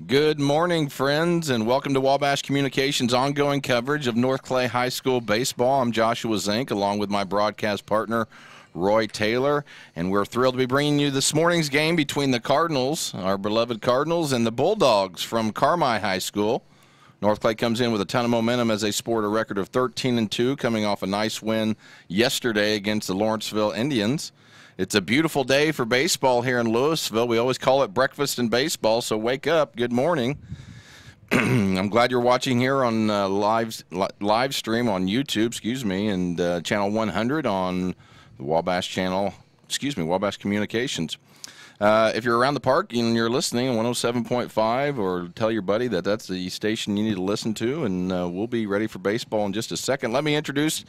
Good morning, friends, and welcome to Wabash Communications' ongoing coverage of North Clay High School baseball. I'm Joshua Zink, along with my broadcast partner, Roy Taylor, and we're thrilled to be bringing you this morning's game between the Cardinals, our beloved Cardinals, and the Bulldogs from Carmi High School. North Clay comes in with a ton of momentum as they sport a record of 13-2, coming off a nice win yesterday against the Lawrenceville Indians. It's a beautiful day for baseball here in Louisville. We always call it breakfast in baseball, so wake up. Good morning. I'm glad you're watching here on live stream on YouTube, and channel 100 on the Wabash channel, Wabash Communications. If you're around the park and you're listening on 107.5, or tell your buddy that that's the station you need to listen to, and we'll be ready for baseball in just a second. Let me introduce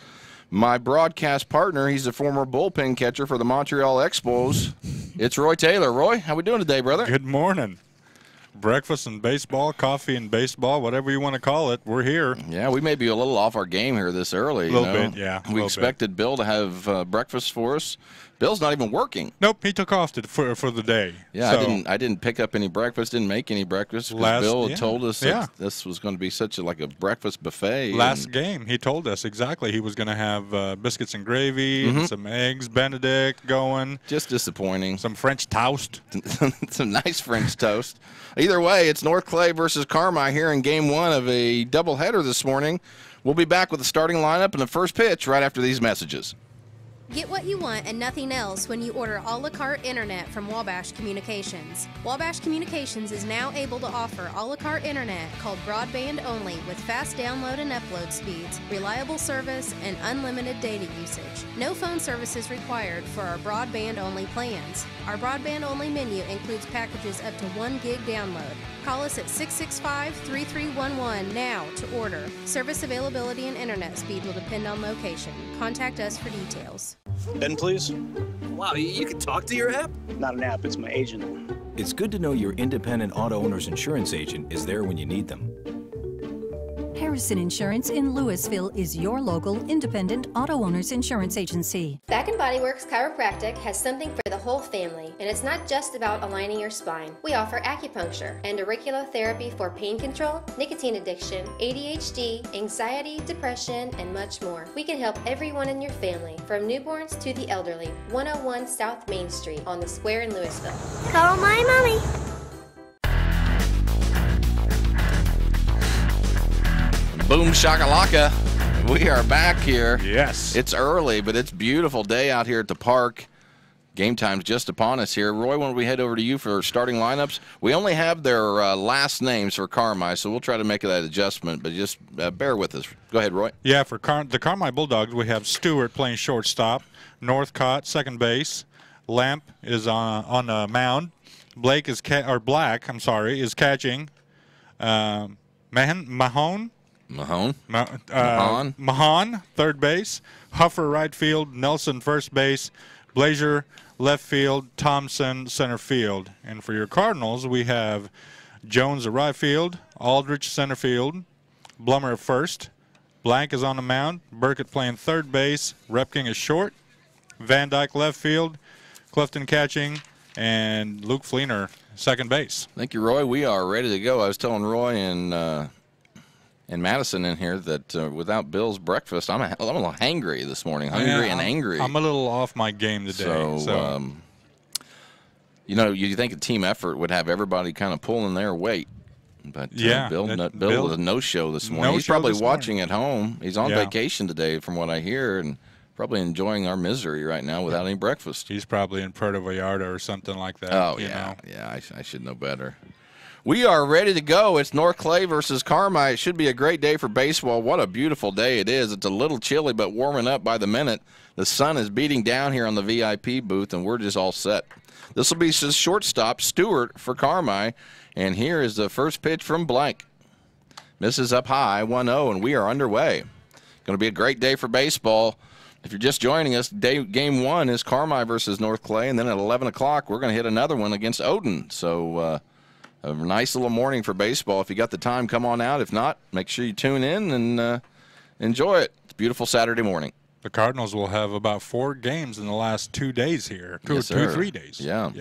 my broadcast partner. He's a former bullpen catcher for the Montreal Expos. It's Roy Taylor. Roy, how we doing today, brother? Good morning. Breakfast and baseball, coffee and baseball, whatever you want to call it, we're here. Yeah, we may be a little off our game here this early. A little bit, yeah. We expected Bill to have breakfast for us. Bill's not even working. Nope, he took off for the day. Yeah, so, I didn't pick up any breakfast, didn't make any breakfast, because Bill had told us that this was going to be such like a breakfast buffet. Last game, he told us exactly he was going to have biscuits and gravy, and some eggs Benedict going. Just disappointing. Some French toast. Some nice French toast. Either way, it's North Clay versus Carmi here in Game 1 of a doubleheader this morning. We'll be back with the starting lineup and the first pitch right after these messages. Get what you want and nothing else when you order a la carte internet from Wabash Communications. Wabash Communications is now able to offer a la carte internet called broadband only, with fast download and upload speeds, reliable service, and unlimited data usage. No phone service is required for our broadband only plans. Our broadband only menu includes packages up to 1 gig download. Call us at 665-3311 now to order. Service availability and internet speed will depend on location. Contact us for details. Ben, please. Wow, you can talk to your app? Not an app, it's my agent. It's good to know your independent auto owner's insurance agent is there when you need them. Harrison Insurance in Louisville is your local independent auto owner's insurance agency. Back & Body Works Chiropractic has something for the whole family, and it's not just about aligning your spine. We offer acupuncture and auriculotherapy for pain control, nicotine addiction, ADHD, anxiety, depression, and much more. We can help everyone in your family, from newborns to the elderly. 101 South Main Street on the Square in Louisville. Call my mommy. Boom shakalaka. We are back here. Yes. It's early, but it's a beautiful day out here at the park. Game time's just upon us here. Roy, when we head over to you for starting lineups, we only have their last names for Carmi, so we'll try to make that adjustment, but just bear with us. Go ahead, Roy. Yeah, for the Carmi Bulldogs, we have Stewart playing shortstop, Northcott second base, Lamp is on the mound, Black is catching, Mahon, third base, Huffer, right field, Nelson, first base, Blazer, left field, Thompson, center field. And for your Cardinals, we have Jones at right field, Aldrich, center field, Blummer at first, Blank is on the mound, Burkett playing third base, Repking is short, Van Dyke left field, Clifton catching, and Luke Fleener second base. Thank you, Roy. We are ready to go. I was telling Roy and Madison in here that without Bill's breakfast, I'm a little hangry this morning. And angry. I'm a little off my game today. So. You think a team effort would have everybody kind of pulling their weight. But Bill was a no-show this morning. He's probably watching at home. He's on vacation today, from what I hear, and probably enjoying our misery right now without any breakfast. He's probably in Puerto Vallarta or something like that. Oh, yeah. I should know better. We are ready to go. It's North Clay versus Carmi. It should be a great day for baseball. What a beautiful day it is. It's a little chilly, but warming up by the minute. The sun is beating down here on the VIP booth, and we're just all set. This will be his shortstop, Stewart, for Carmi. And here is the first pitch from Blank. Misses up high, 1-0, and we are underway. Going to be a great day for baseball. If you're just joining us, game 1 is Carmi versus North Clay, and then at 11 o'clock, we're going to hit another one against Odin. So, a nice little morning for baseball. If you got the time, come on out. If not, make sure you tune in and enjoy it. It's a beautiful Saturday morning. The Cardinals will have about 4 games in the last 2 days here. Two or 3 days. Yeah.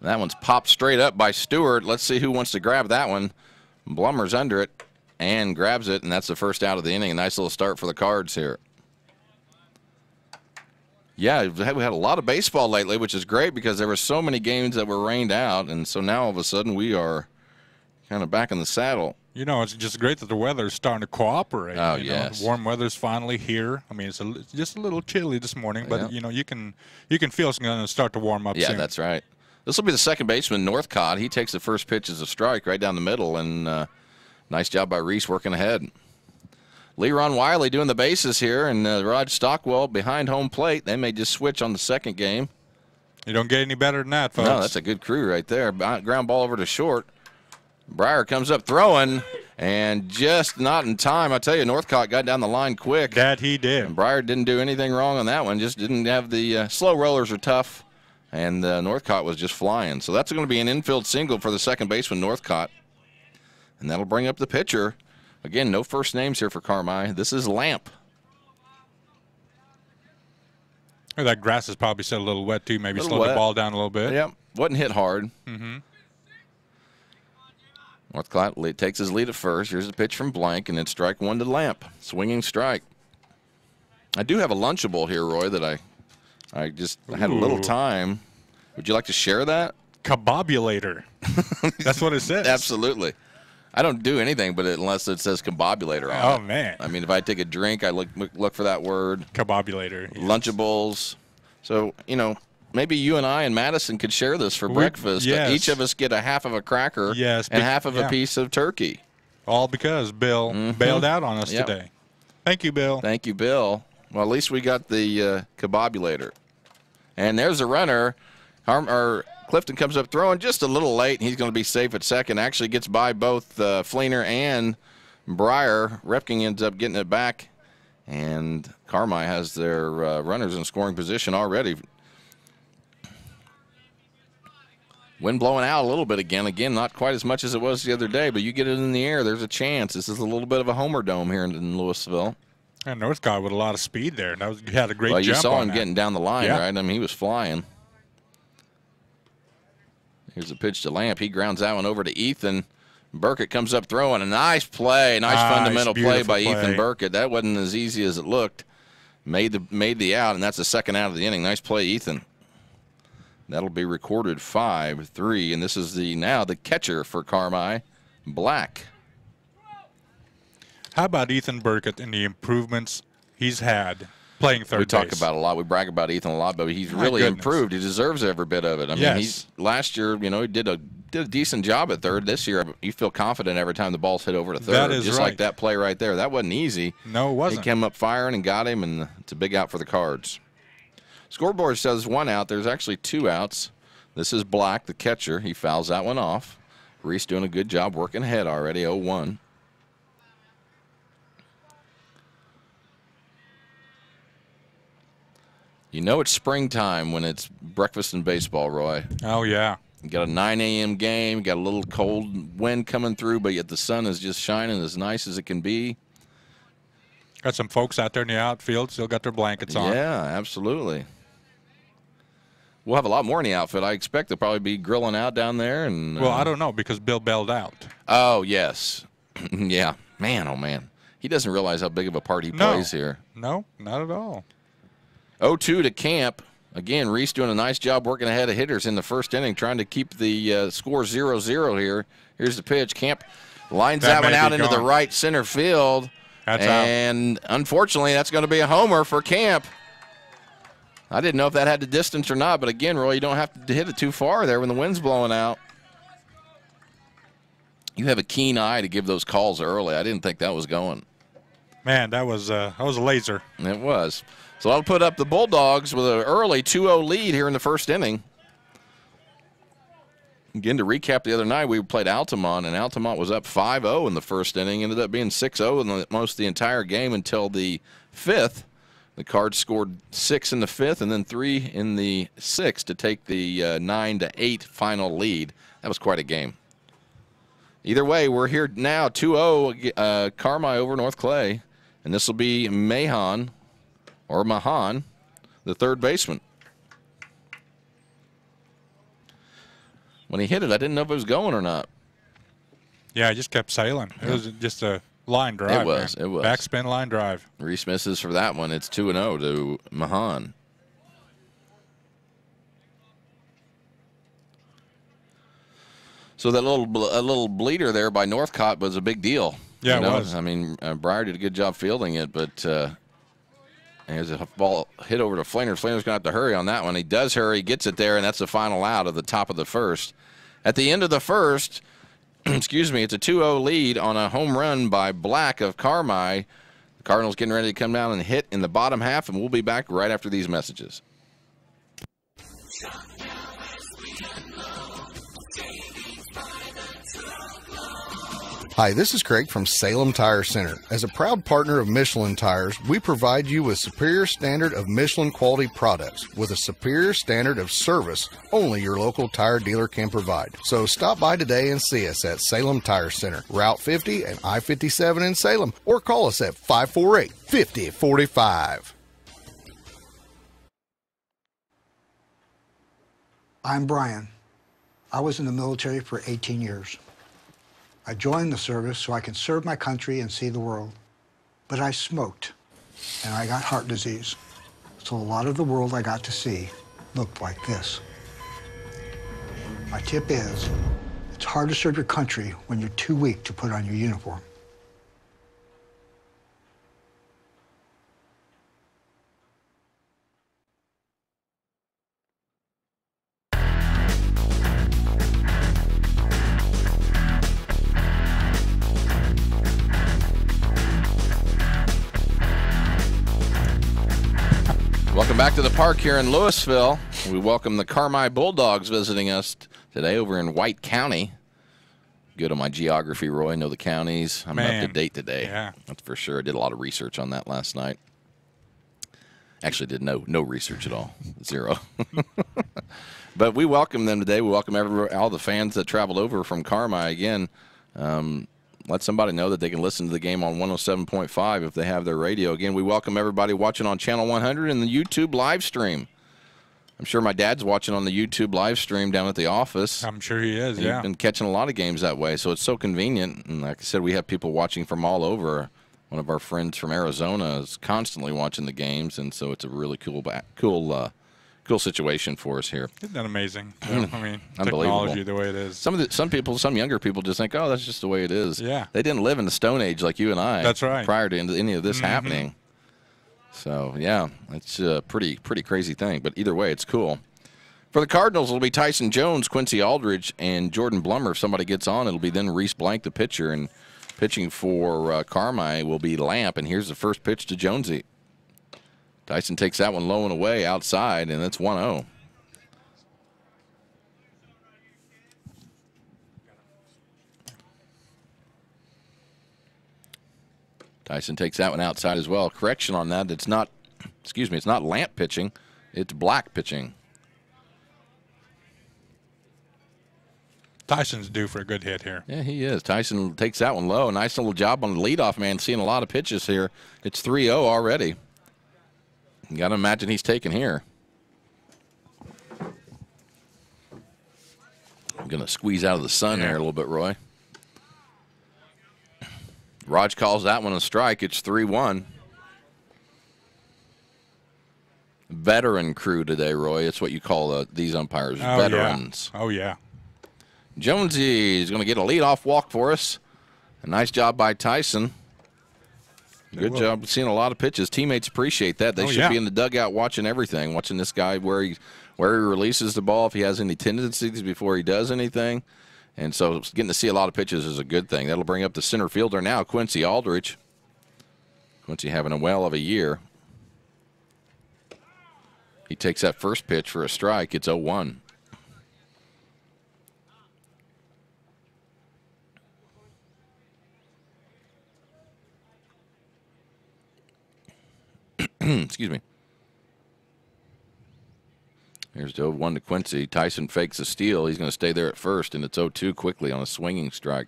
That one's popped straight up by Stewart. Let's see who wants to grab that one. Blummer's under it and grabs it, and that's the first out of the inning. A nice little start for the Cards here. Yeah, we had a lot of baseball lately, which is great because there were so many games that were rained out, and so now all of a sudden we are kind of back in the saddle. You know, it's just great that the weather's starting to cooperate. Oh, you know, yes. warm weather's finally here. I mean, it's just a little chilly this morning, but, Yeah. you know, you can feel it's going to start to warm up Yeah, soon. that's right. This will be the second baseman, Northcott. He takes the first pitch as a strike right down the middle, and nice job by Reese working ahead. Leron Wiley doing the bases here, and Rod Stockwell behind home plate. They may just switch on the second game. You don't get any better than that, folks. No, that's a good crew right there. Ground ball over to short. Breyer comes up throwing, and just not in time. I tell you, Northcott got down the line quick. That he did. And Breyer didn't do anything wrong on that one. Just didn't have the slow rollers are tough, and Northcott was just flying. So that's going to be an infield single for the second baseman, Northcott. And that'll bring up the pitcher. Again, no first names here for Carmi. This is Lamp. That grass is probably still a little wet, too. Maybe slow wet. the ball down a little bit. Yep, wasn't hit hard. Mm-hmm. Northcott takes his lead at first. Here's a pitch from Blank, and it's strike one to Lamp. Swinging strike. I do have a Lunchable here, Roy, that I just had a little time. Would you like to share that? Kabobulator. That's what it says. Absolutely. I don't do anything but unless it says combobulator on it. Oh, man. I mean, if I take a drink, I look for that word. Kabobulator. Yes. Lunchables. So, you know, maybe you and I and Madison could share this for breakfast. Yes. Each of us get a half of a cracker and half of a piece of turkey. All because Bill bailed out on us today. Thank you, Bill. Thank you, Bill. Well, at least we got the kabobulator. And there's a runner. Clifton comes up throwing just a little late, and he's going to be safe at second. Actually gets by both Fleener and Breyer. Repking ends up getting it back, and Carmi has their runners in scoring position already. Wind blowing out a little bit again. Again, not quite as much as it was the other day, but you get it in the air, there's a chance. This is a little bit of a homer dome here in Louisville. And Northcott with a lot of speed there. He had a great jump. Well, you saw him that. getting down the line, right? I mean, he was flying. Here's a pitch to Lamp. He grounds that one over to Ethan. Burkett comes up throwing. A nice play. Nice fundamental play by Ethan Burkett. That wasn't as easy as it looked. Made the out, and that's the second out of the inning. Nice play, Ethan. That'll be recorded 5-3, and this is now the catcher for Carmi, Black. How about Ethan Burkett and the improvements he's had playing third base? We talk about it a lot. We brag about Ethan a lot, but he's really improved. He deserves every bit of it. I mean, last year, you know, he did a decent job at third. This year, you feel confident every time the ball's hit over to third. That is just like that play right there. That wasn't easy. No, it wasn't. He came up firing and got him, and it's a big out for the Cards. Scoreboard says 1 out. There's actually 2 outs. This is Black, the catcher. He fouls that one off. Reese doing a good job working ahead already, 0-1. You know it's springtime when it's breakfast and baseball, Roy. Oh, yeah. You got a 9 a.m. game, got a little cold wind coming through, but yet the sun is just shining as nice as it can be. Got some folks out there in the outfield, still got their blankets on. Yeah, absolutely. We'll have a lot more in the outfit. I expect they'll probably be grilling out down there. And well, I don't know because Bill bailed out. Oh, yes. Yeah. Man, oh, man. He doesn't realize how big of a part he plays here. No, not at all. 0-2 to Camp. Again, Reese doing a nice job working ahead of hitters in the first inning, trying to keep the score 0-0 here. Here's the pitch. Camp lines that one out into the right center field. That's and unfortunately, that's going to be a homer for Camp. I didn't know if that had the distance or not, but again, Roy, you don't have to hit it too far there when the wind's blowing out. You have a keen eye to give those calls early. I didn't think that was going. Man, that was a laser. It was. So I'll put up the Bulldogs with an early 2-0 lead here in the first inning. Again, to recap the other night, we played Altamont, and Altamont was up 5-0 in the first inning. Ended up being 6-0 in most of the entire game until the 5th. The Cards scored 6 in the 5th and then 3 in the 6th to take the 9-8 final lead. That was quite a game. Either way, we're here now, 2-0, Carmi over North Clay, and this will be Mahan, the third baseman. When he hit it, I didn't know if it was going or not. Yeah, it just kept sailing. It was just a line drive. It was. Man. It was. Backspin line drive. Reese misses for that one. It's 2-0 to Mahan. So that little bleeder there by Northcott was a big deal. Yeah, it was. I mean, Breyer did a good job fielding it, but there's a ball hit over to Flanders. Flanders going to have to hurry on that one. He does hurry, gets it there, and that's the final out of the top of the first. At the end of the first, excuse me, it's a 2-0 lead on a home run by Black of Carmi. The Cardinals getting ready to come down and hit in the bottom half, and we'll be back right after these messages. Hi, this is Craig from Salem Tire Center. As a proud partner of Michelin Tires, we provide you with superior standard of Michelin quality products with a superior standard of service only your local tire dealer can provide. So stop by today and see us at Salem Tire Center, Route 50 and I-57 in Salem, or call us at 548-5045. I'm Brian. I was in the military for 18 years. I joined the service so I could serve my country and see the world. But I smoked, and I got heart disease. So a lot of the world I got to see looked like this. My tip is, it's hard to serve your country when you're too weak to put on your uniform. Welcome back to the park here in Louisville. We welcome the Carmi Bulldogs visiting us today over in White County. Good on my geography, Roy. Know the counties. I'm up to date today. Yeah. That's for sure. I did a lot of research on that last night. Actually did no research at all. Zero. But we welcome them today. We welcome all the fans that traveled over from Carmi again. Let somebody know that they can listen to the game on 107.5 if they have their radio. Again, we welcome everybody watching on Channel 100 and the YouTube live stream. I'm sure my dad's watching on the YouTube live stream down at the office. I'm sure he is, yeah. He's been catching a lot of games that way, so it's so convenient. And like I said, we have people watching from all over. One of our friends from Arizona is constantly watching the games, and so it's a really cool situation for us here. Isn't that amazing? I mean, Unbelievable. technology the way it is. Some younger people just think, oh, that's just the way it is. Yeah. They didn't live in the Stone Age like you and I. That's right. Prior to any of this happening. So, yeah, it's a pretty crazy thing. But either way, it's cool. For the Cardinals, it'll be Tyson Jones, Quincy Aldridge, and Jordan Blummer. If somebody gets on, it'll be then Reese Blank, the pitcher. And pitching for Carmi will be Lamp. And here's the first pitch to Jonesy. Tyson takes that one low and away outside, and that's 1-0. Tyson takes that one outside as well. Correction on that, it's not Lamp pitching, it's Black pitching. Tyson's due for a good hit here. Yeah, he is. Tyson takes that one low. Nice little job on the leadoff man, seeing a lot of pitches here. It's 3-0 already. You got to imagine he's taking here. I'm going to squeeze out of the sun there a little bit, Roy. Raj calls that one a strike. It's 3-1. Veteran crew today, Roy. It's what you call these umpires, veterans. Yeah. Oh, yeah. Jonesy is going to get a leadoff walk for us. A nice job by Tyson. Good job seeing a lot of pitches. Teammates appreciate that. They should be in the dugout watching everything, watching this guy where he releases the ball, if he has any tendencies before he does anything. And so getting to see a lot of pitches is a good thing. That'll bring up the center fielder now, Quincy Aldridge. Quincy having a well of a year. He takes that first pitch for a strike. It's 0-1. Excuse me. Here's the 0-1 to Quincy. Tyson fakes a steal. He's going to stay there at first, and it's 0-2 quickly on a swinging strike.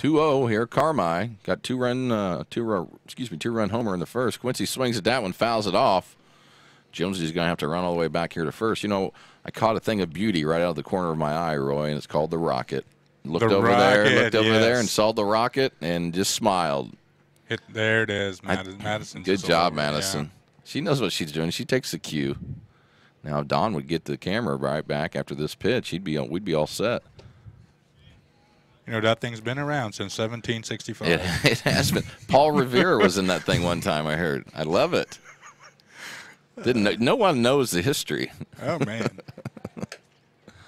2-0 here. Carmi got two-run homer in the first. Quincy swings at that one, fouls it off. Jonesy's going to have to run all the way back here to first. You know, I caught a thing of beauty right out of the corner of my eye, Roy, and it's called the Rocket. Looked over there and saw the Rocket and just smiled. There it is, Madison. Good job, Madison. Yeah. She knows what she's doing. She takes the cue. Now, if Don would get the camera right back after this pitch, we'd be all set. You know, that thing's been around since 1765. It has been. Paul Revere was in that thing one time, I heard. I love it. No one knows the history. Oh, man.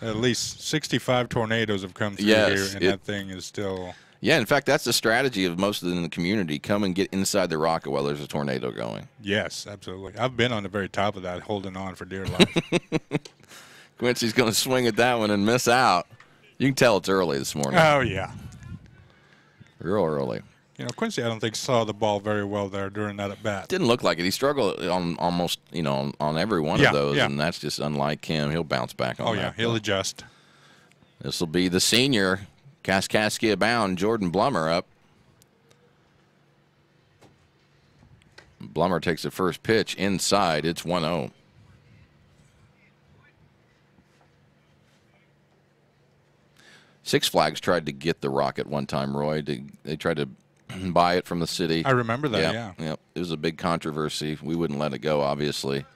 At least 65 tornadoes have come through here, and that thing is still... Yeah, in fact, that's the strategy of most of them in the community. Come and get inside the rocket while there's a tornado going. Yes, absolutely. I've been on the very top of that, holding on for dear life. Quincy's going to swing at that one and miss out. You can tell it's early this morning. Oh, yeah. Real early. You know, Quincy, I don't think saw the ball very well there during that at-bat. Didn't look like it. He struggled on almost, on every one of those, and that's just unlike him. He'll bounce back on that. Oh, yeah, he'll adjust. This will be the senior, Kaskaskia bound, Jordan Blummer up. Blummer takes the first pitch inside. It's 1-0. Six Flags tried to get the Rocket one time, Roy. They tried to buy it from the city. I remember that, yeah. It was a big controversy. We wouldn't let it go, obviously.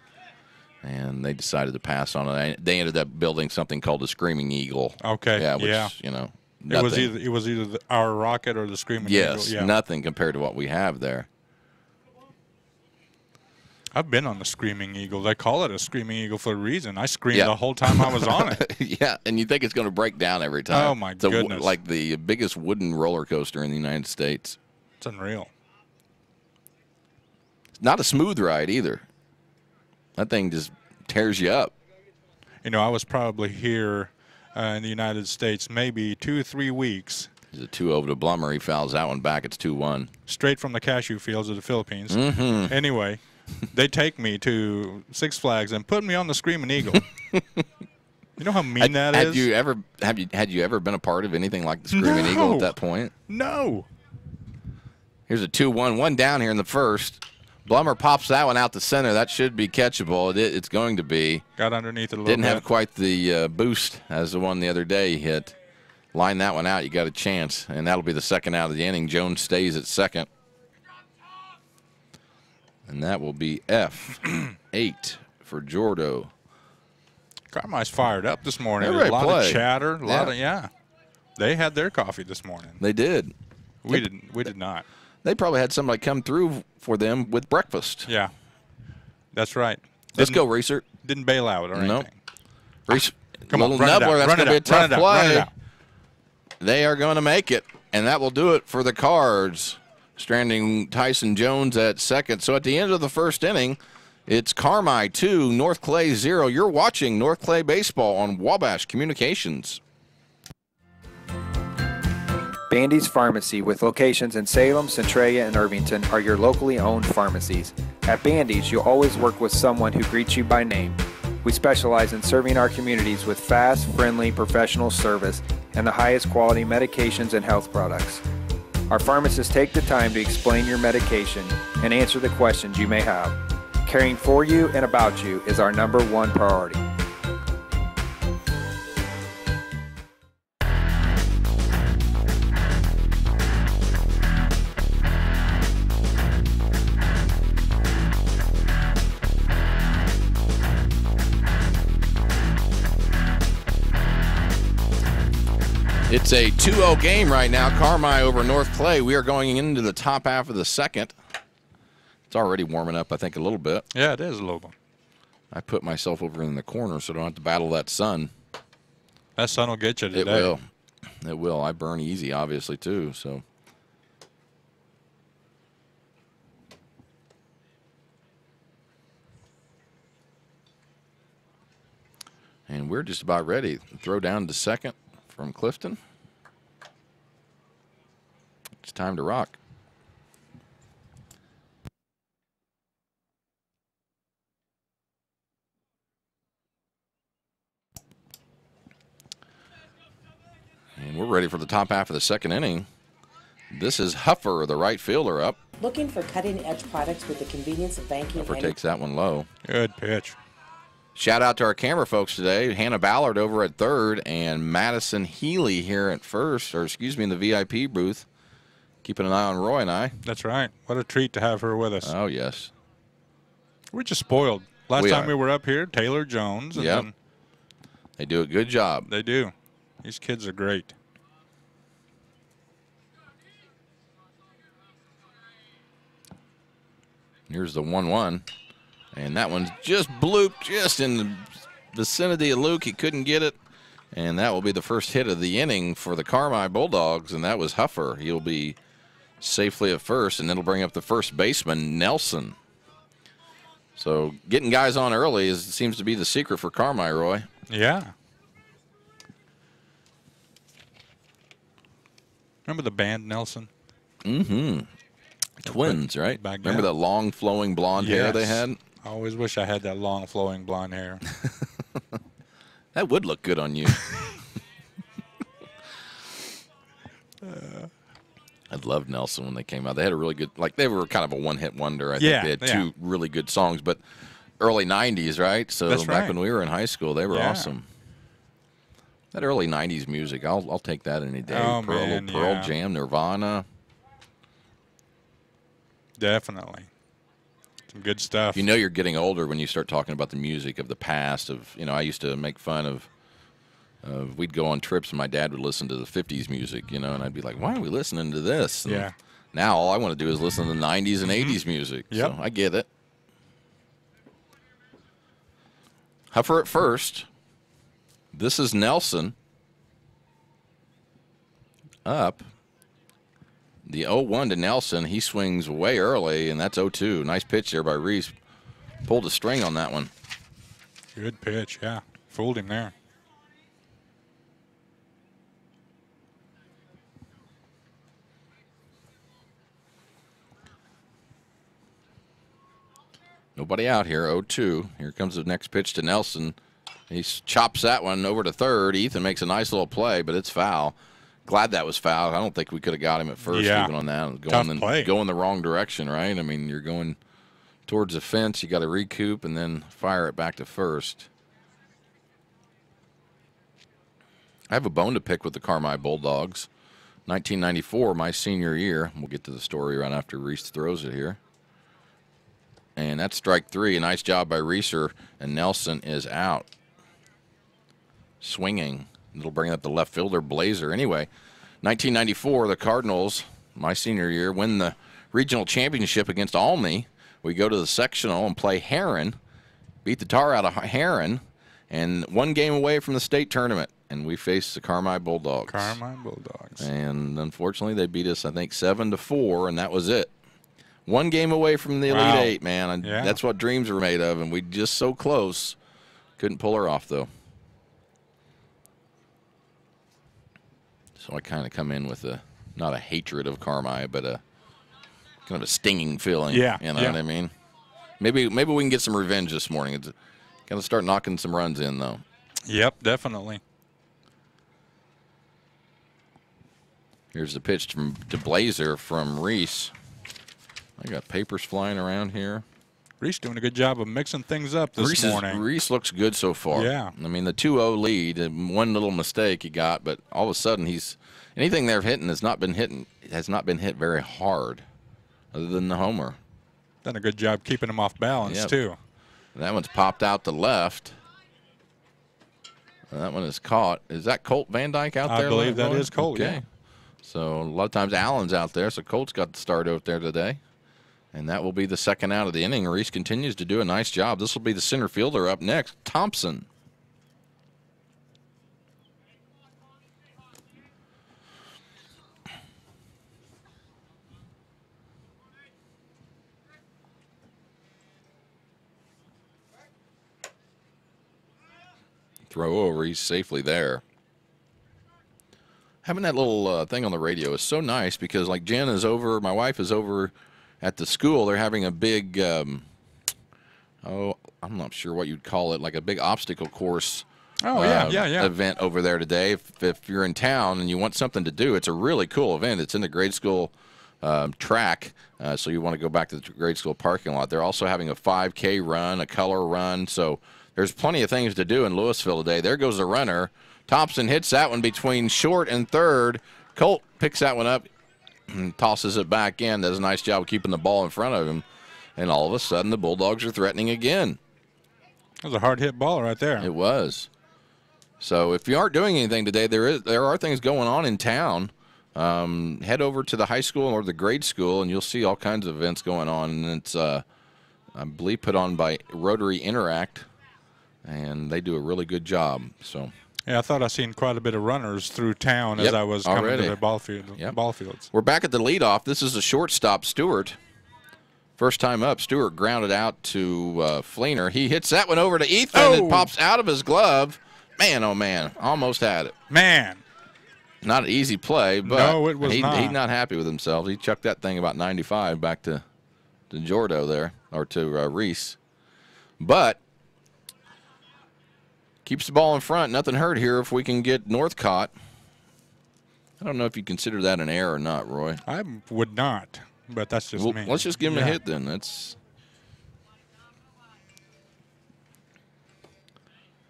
And they decided to pass on it. They ended up building something called the Screaming Eagle. Okay, yeah. Which, nothing. It was either our Rocket or the Screaming Eagle. Yes, nothing compared to what we have there. I've been on the Screaming Eagle. They call it a Screaming Eagle for a reason. I screamed the whole time I was on it. Yeah, and you think it's going to break down every time. Oh, my goodness. Like the biggest wooden roller coaster in the United States. It's unreal. It's not a smooth ride either. That thing just tears you up. You know, I was probably here in the United States maybe 2 or 3 weeks. It's a 2-0 to Blummer. He fouls that one back. It's 2-1. Straight from the cashew fields of the Philippines. Mm-hmm. Anyway, they take me to Six Flags and put me on the Screaming Eagle. You know how mean that is? Had you ever been a part of anything like the Screaming Eagle at that point? No. Here's a 2-1. One down here in the first. Blummer pops that one out the center. That should be catchable. It's going to be. Got underneath it a little Didn't bit. have quite the boost as the one the other day he hit. Line that one out, you got a chance. And that'll be the second out of the inning. Jones stays at second. And that will be F8 for Jordo. Carmi's fired up this morning. They're ready a lot to play. of chatter. A lot of They had their coffee this morning. They did. We did not. They probably had somebody come through for them with breakfast. Yeah, that's right. Let's go, Reeser. Didn't bail out or anything. Reeser, come on, little Nubbler. That's going to be a tough play. They are going to make it, and that will do it for the Cards. Stranding Tyson Jones at second. So at the end of the first inning, it's Carmi 2, North Clay 0. You're watching North Clay Baseball on Wabash Communications. Bandy's Pharmacy, with locations in Salem, Centralia, and Irvington, are your locally owned pharmacies. At Bandy's, you'll always work with someone who greets you by name. We specialize in serving our communities with fast, friendly, professional service and the highest quality medications and health products. Our pharmacists take the time to explain your medication and answer the questions you may have. Caring for you and about you is our #1 priority. It's a 2-0 game right now. Carmi over North Clay. We are going into the top half of the second. It's already warming up, I think, a little bit. Yeah, it is a little bit. I put myself over in the corner so I don't have to battle that sun. That sun will get you today. It will. It will. I burn easy, obviously, too. So. And we're just about ready. Throw down to second from Clifton. It's time to rock. And we're ready for the top half of the second inning. This is Huffer, the right fielder, up. Looking for cutting-edge products with the convenience of banking. Huffer takes that one low. Good pitch. Shout out to our camera folks today. Hannah Ballard over at third and Madison Healy here at first, or excuse me, in the VIP booth. Keeping an eye on Roy and I. That's right. What a treat to have her with us. Oh, yes. We're just spoiled. Last time we were up here, Taylor Jones. And then they do a good job. They do. These kids are great. Here's the 1-1. And that one's just blooped just in the vicinity of Luke. He couldn't get it. And that will be the first hit of the inning for the Carmi Bulldogs, and that was Huffer. He'll be safely at first, and it'll bring up the first baseman, Nelson. So getting guys on early seems to be the secret for Carmi, Roy. Yeah. Remember the band Nelson? Mm-hmm. Twins, right? Back Remember that long flowing blonde hair they had? I always wish I had that long flowing blonde hair. That would look good on you. I loved Nelson when they came out. They had a really good, like they were kind of a one-hit wonder. I think they had two really good songs, but early 90s, right? So That's back right. when we were in high school, they were awesome. That early 90s music, I'll take that any day. Oh, Pearl Jam, Nirvana. Definitely. Some good stuff. You know you're getting older when you start talking about the music of the past. I used to make fun of we'd go on trips and my dad would listen to the 50s music, and I'd be like, why are we listening to this? And now all I want to do is listen to the 90s and 80s music. Yep. So I get it. Huffer at first. This is Nelson. Up. The 0-1 to Nelson. He swings way early, and that's 0-2. Nice pitch there by Reese. Pulled a string on that one. Good pitch, yeah. Fooled him there. Nobody out here, 0-2. Here comes the next pitch to Nelson. He chops that one over to third. Ethan makes a nice little play, but it's foul. Glad that was foul. I don't think we could have got him at first even on that. Going the wrong direction, right? I mean, you're going towards the fence. You got to recoup and then fire it back to first. I have a bone to pick with the Carmi Bulldogs. 1994, my senior year. We'll get to the story right after Reese throws it here. And that's strike three. A nice job by Reeser, and Nelson is out. Swinging. It'll bring up the left fielder, Blazer. Anyway, 1994, the Cardinals, my senior year, win the regional championship against Olney. We go to the sectional and play Heron, beat the tar out of Heron, and one game away from the state tournament. And we faced the Carmi Bulldogs. Carmi Bulldogs. And unfortunately, they beat us, I think, 7-4, and that was it. One game away from the Elite Eight, man. That's what dreams are made of, and we just so close. Couldn't pull her off, though. So I kind of come in with not a hatred of Carmi, but a kind of a stinging feeling. Yeah. You know what I mean? Maybe we can get some revenge this morning. It's got to start knocking some runs in, though. Yep, definitely. Here's the pitch to Blazer from Reese. I got papers flying around here. Reese doing a good job of mixing things up this morning. Reese looks good so far. Yeah. I mean, the 2-0 lead, and one little mistake he got, but all of a sudden anything they're hitting has not been hit very hard, other than the homer. Done a good job keeping him off balance too. And that one's popped out to left. And that one is caught. Is that Colt Van Dyke out there? I believe that is Colt. Okay. Yeah. So a lot of times Allen's out there, so Colt's got the start out there today. And that will be the second out of the inning. Reese continues to do a nice job. This will be the center fielder up next, Thompson. Throw over. He's safely there. Having that little thing on the radio is so nice because, like, Jen is over, my wife is over at the school. They're having a big, I'm not sure what you'd call it, like a big obstacle course event over there today. If you're in town and you want something to do, it's a really cool event. It's in the grade school track, so you want to go back to the grade school parking lot. They're also having a 5K run, a color run, so there's plenty of things to do in Louisville today. There goes the runner. Thompson hits that one between short and third. Colt picks that one up and tosses it back in. Does a nice job of keeping the ball in front of him, and all of a sudden the Bulldogs are threatening again. That was a hard-hit ball right there. It was. So if you aren't doing anything today, there are things going on in town. Head over to the high school or the grade school, and you'll see all kinds of events going on. And it's, I believe, put on by Rotary Interact, and they do a really good job. So. Yeah, I thought I seen quite a bit of runners through town as I was coming to the ball fields. We're back at the leadoff. This is a shortstop, Stewart. First time up, Stewart grounded out to Fleener. He hits that one over to Ethan. It pops out of his glove. Man, oh, man, almost had it. Man. Not an easy play, but no, it was not. He's not happy with himself. He chucked that thing about 95 back to Jordo there, or to Reese. But keeps the ball in front. Nothing hurt here if we can get Northcott. I don't know if you consider that an error or not, Roy. I would not. But that's just me. Let's just give him a hit then.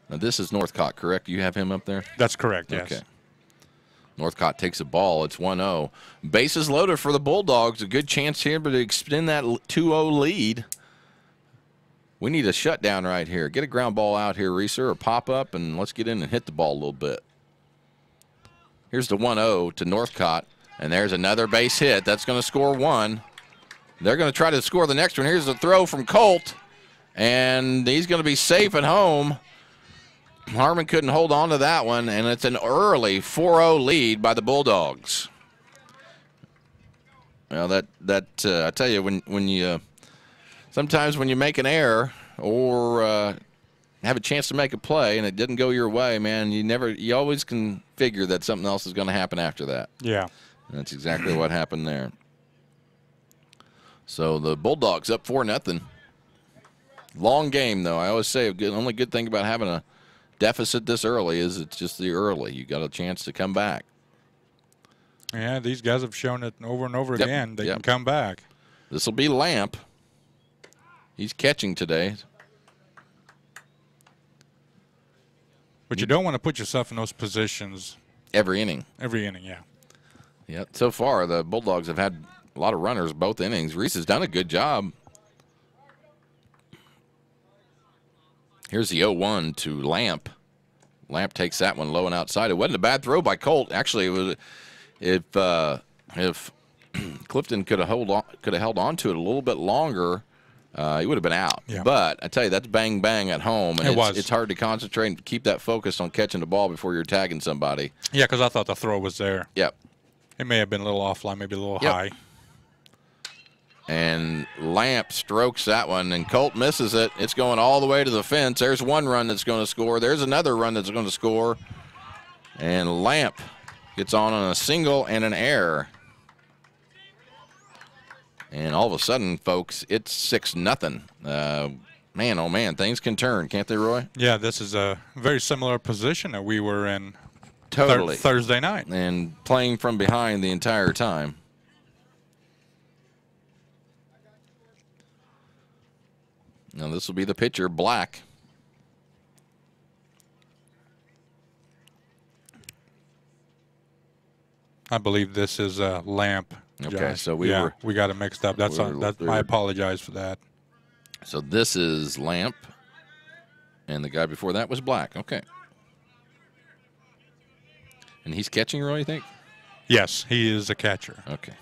Now this is Northcott, correct? You have him up there? That's correct, yes. Okay. Northcott takes a ball. It's 1-0. Bases loaded for the Bulldogs. A good chance here to extend that 2-0 lead. We need a shutdown right here. Get a ground ball out here, Reeser, or pop up, and let's get in and hit the ball a little bit. Here's the 1-0 to Northcott. And there's another base hit. That's going to score one. They're going to try to score the next one. Here's the throw from Colt. And he's going to be safe at home. Harmon couldn't hold on to that one. And it's an early 4-0 lead by the Bulldogs. Well, I tell you, when you sometimes when you make an error or have a chance to make a play and it didn't go your way, man, you always can figure that something else is going to happen after that. Yeah. And that's exactly what happened there. So the Bulldogs up 4-0. Long game, though. I always say the only good thing about having a deficit this early is it's just the early. You got a chance to come back. Yeah, these guys have shown it over and over again. They can come back. This will be Lamp. He's catching today. But you don't want to put yourself in those positions. Every inning. Every inning, yeah. Yeah, so far the Bulldogs have had a lot of runners both innings. Reese has done a good job. Here's the 0-1 to Lamp. Lamp takes that one low and outside. It wasn't a bad throw by Colt. Actually, it was if Clifton could have held on to it a little bit longer, he would have been out. Yeah. But I tell you, that's bang bang at home, and it's hard to concentrate and keep that focus on catching the ball before you're tagging somebody. Yeah, because I thought the throw was there. Yep. It may have been a little offline, maybe a little high. And Lamp strokes that one, and Colt misses it. It's going all the way to the fence. There's one run that's going to score. There's another run that's going to score. And Lamp gets on a single and an error. And all of a sudden, folks, it's 6-0. Man, oh, man, things can turn, can't they, Roy? Yeah, this is a very similar position that we were in totally Thursday night. And playing from behind the entire time. Now this will be the pitcher, Black. I believe this is Lamp. Okay, Josh. so we got it mixed up. That's I apologize for that. So this is Lamp, and the guy before that was Black. Okay. And he's catching, Roy, you think? Yes, he is a catcher. Okay.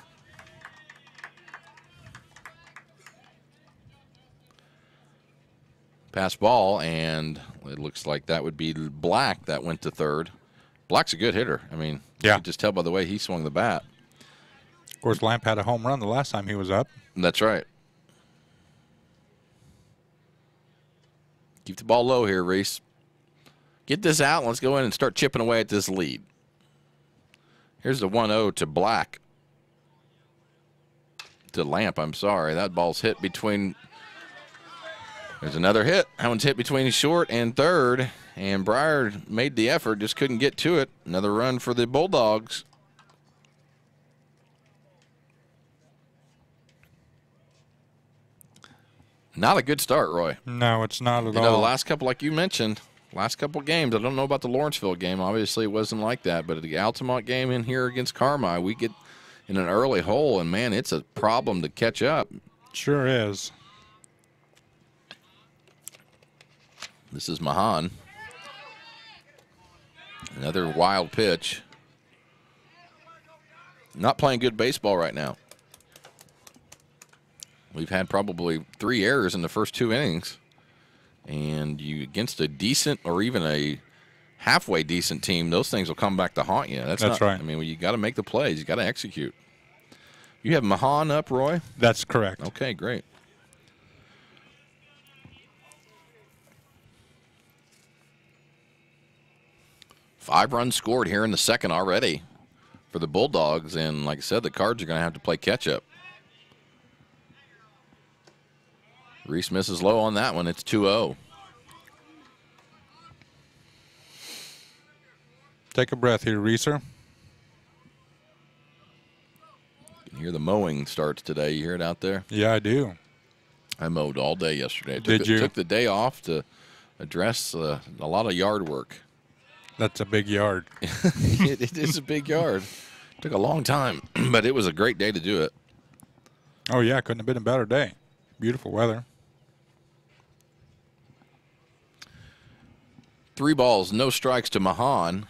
Pass ball, and it looks like that would be Black that went to third. Black's a good hitter. I mean, you can just tell by the way he swung the bat. Of course, Lamp had a home run the last time he was up. That's right. Keep the ball low here, Reese. Get this out, and let's go in and start chipping away at this lead. Here's the 1-0 to Black. To Lamp, I'm sorry. That ball's hit between... There's another hit. That one's hit between short and third, And Breyer made the effort, just couldn't get to it. Another run for the Bulldogs. Not a good start, Roy. No, it's not at all. You know, the last couple, like you mentioned, last couple games, I don't know about the Lawrenceville game. Obviously, it wasn't like that. But the Altamont game in here against Carmi, we get in an early hole, and, man, it's a problem to catch up. Sure is. This is Mahan. Another wild pitch. Not playing good baseball right now. We've had probably 3 errors in the first 2 innings. And you against a decent or even a halfway decent team, those things will come back to haunt you. That's right. I mean, you got to make the plays. You got to execute. You have Mahan up, Roy? That's correct. Okay, great. Five runs scored here in the second already for the Bulldogs. And like I said, the Cards are going to have to play catch-up. Reese misses low on that one. It's 2-0. Take a breath here, Reeser. You can hear the mowing starts today. You hear it out there? Yeah, I do. I mowed all day yesterday. Did you? Took the day off to address a lot of yard work. That's a big yard. It is a big yard. Took a long time, but it was a great day to do it. Oh, yeah, couldn't have been a better day. Beautiful weather. 3 balls, no strikes to Mahan.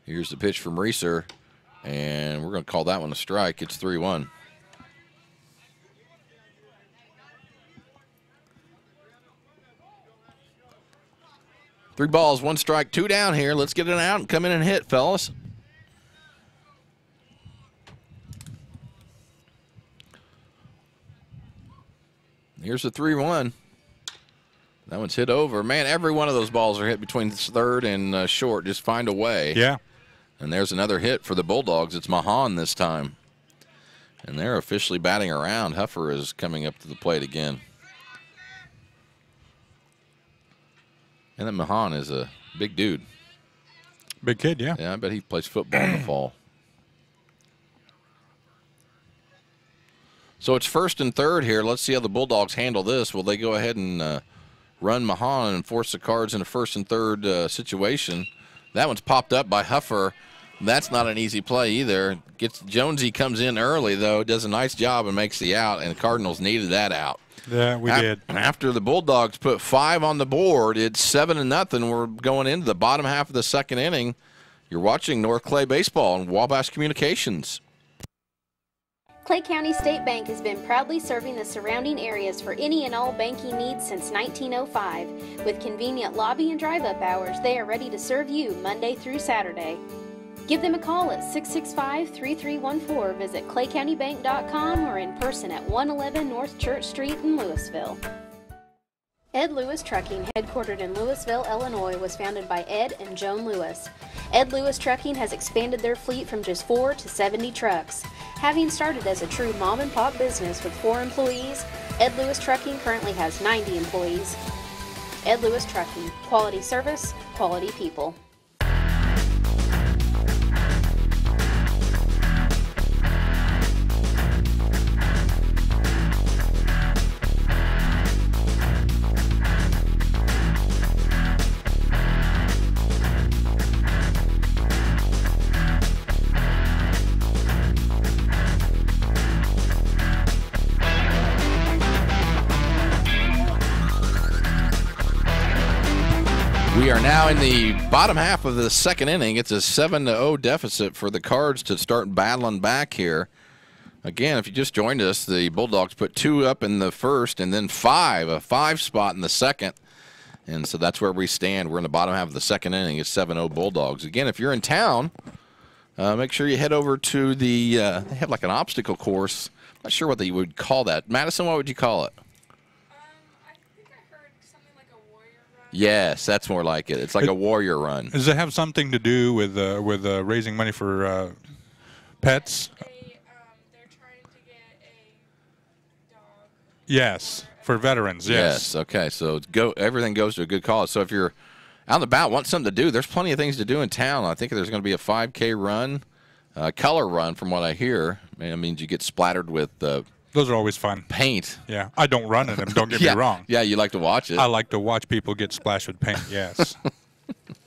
Here's the pitch from Reeser, and we're going to call that one a strike. It's 3-1. Three balls, 1 strike, 2 down here. Let's get it out and come in and hit, fellas. Here's the 3-1. That one's hit over. Man, every one of those balls are hit between third and short. Just find a way. Yeah. And there's another hit for the Bulldogs. It's Mahan this time. And they're officially batting around. Huffer is coming up to the plate again. And then Mahan is a big dude. Big kid, yeah. Yeah, I bet he plays football in the fall. So it's first and third here. Let's see how the Bulldogs handle this. Will they go ahead and run Mahan and force the Cards in a first and third situation? That one's popped up by Huffer. That's not an easy play either. Jonesy comes in early, though, does a nice job and makes the out, and the Cardinals needed that out. Yeah, we did. After the Bulldogs put 5 on the board, it's 7-0. We're going into the bottom half of the second inning. You're watching North Clay Baseball on Wabash Communications. Clay County State Bank has been proudly serving the surrounding areas for any and all banking needs since 1905. With convenient lobby and drive-up hours, they are ready to serve you Monday through Saturday. Give them a call at 665-3314, visit claycountybank.com, or in person at 111 North Church Street in Louisville. Ed Lewis Trucking, headquartered in Louisville, Illinois, was founded by Ed and Joan Lewis. Ed Lewis Trucking has expanded their fleet from just 4 to 70 trucks. Having started as a true mom-and-pop business with 4 employees, Ed Lewis Trucking currently has 90 employees. Ed Lewis Trucking, quality service, quality people. We are now in the bottom half of the second inning. It's a 7-0 deficit for the Cards to start battling back here. Again, if you just joined us, the Bulldogs put 2 up in the first and then a 5 spot in the second. And so that's where we stand. We're in the bottom half of the second inning. It's 7-0 Bulldogs. Again, if you're in town, make sure you head over to the they have like an obstacle course. I'm not sure what they would call that. Madison, what would you call it? Yes, that's more like it. It's like a warrior run. Does it have something to do with raising money for pets? They're trying to get a dog. Yes, for veterans. Yes. Okay. So everything goes to a good cause. So if you're Out and about, want something to do. There's plenty of things to do in town. I think there's going to be a 5K run, color run from what I hear. That means you get splattered with those are always fun. Paint. Yeah, I don't run in them, don't get yeah. me wrong. Yeah, you like to watch it. I like to watch people get splashed with paint, yes. I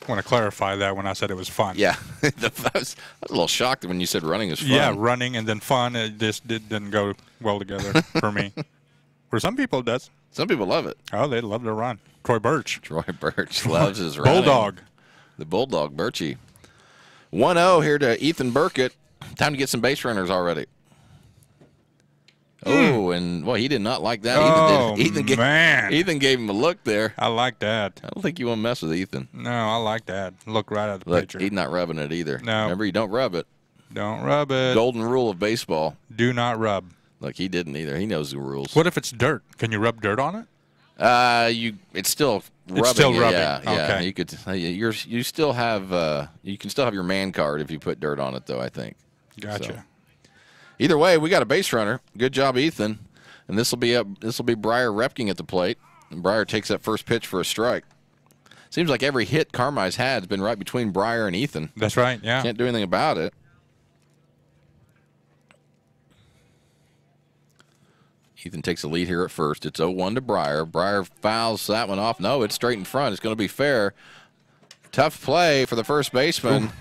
want to clarify that when I said it was fun. Yeah, I was a little shocked when you said running is fun. Yeah, running and then fun, it just didn't go well together for me. For some people, it does. Some people love it. Oh, they love to run. Troy Birch. Troy Birch loves his running. Bulldog. The Bulldog, Birchie. 1-0 here to Ethan Burkett. Time to get some base runners already. Oh, and, well, he did not like that. Oh, man. Ethan gave him a look there. I like that. I don't think you want to mess with Ethan. No, I like that. Look right at the picture. He's not rubbing it either. No. Remember, you don't rub it. Don't rub it. Golden rule of baseball. Do not rub. Look, he didn't either. He knows the rules. What if it's dirt? Can you rub dirt on it? It's still rubbing. It's still rubbing. Yeah, okay. You could. You still have. You can still have your man card if you put dirt on it, though. I think. Gotcha. So. Either way, we got a base runner. Good job, Ethan. And this will be Breyer Repking at the plate. And Breyer takes that first pitch for a strike. Seems like every hit Carmi's had has been right between Breyer and Ethan. That's right. Yeah. Can't do anything about it. Ethan takes the lead here at first. It's 0-1 to Breyer. Breyer fouls that one off. No, it's straight in front. It's going to be fair. Tough play for the first baseman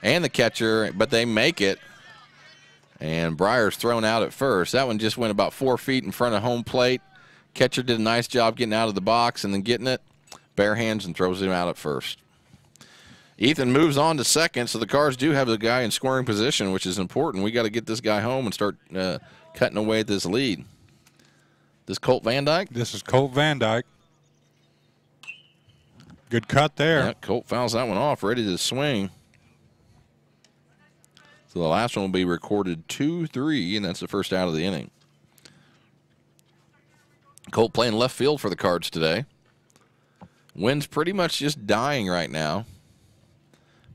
and the catcher, but they make it. And Breyer's thrown out at first. That one just went about 4 feet in front of home plate. Catcher did a nice job getting out of the box and then getting it. Bare hands and throws him out at first. Ethan moves on to second, so the Cards do have the guy in scoring position, which is important. We got to get this guy home and start cutting away at this lead. This Colt Van Dyke? This is Colt Van Dyke. Good cut there. Yeah, Colt fouls that one off, ready to swing. So the last one will be recorded 2-3, and that's the first out of the inning. Colt playing left field for the Cards today. Wind's pretty much just dying right now.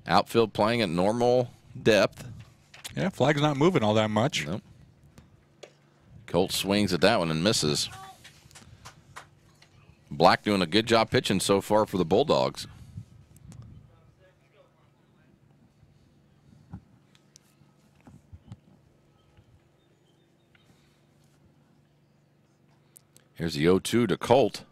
Outfield playing at normal depth. Yeah, flag's not moving all that much. Nope. Colt swings at that one and misses. Black doing a good job pitching so far for the Bulldogs. Here's the 0-2 to Colt.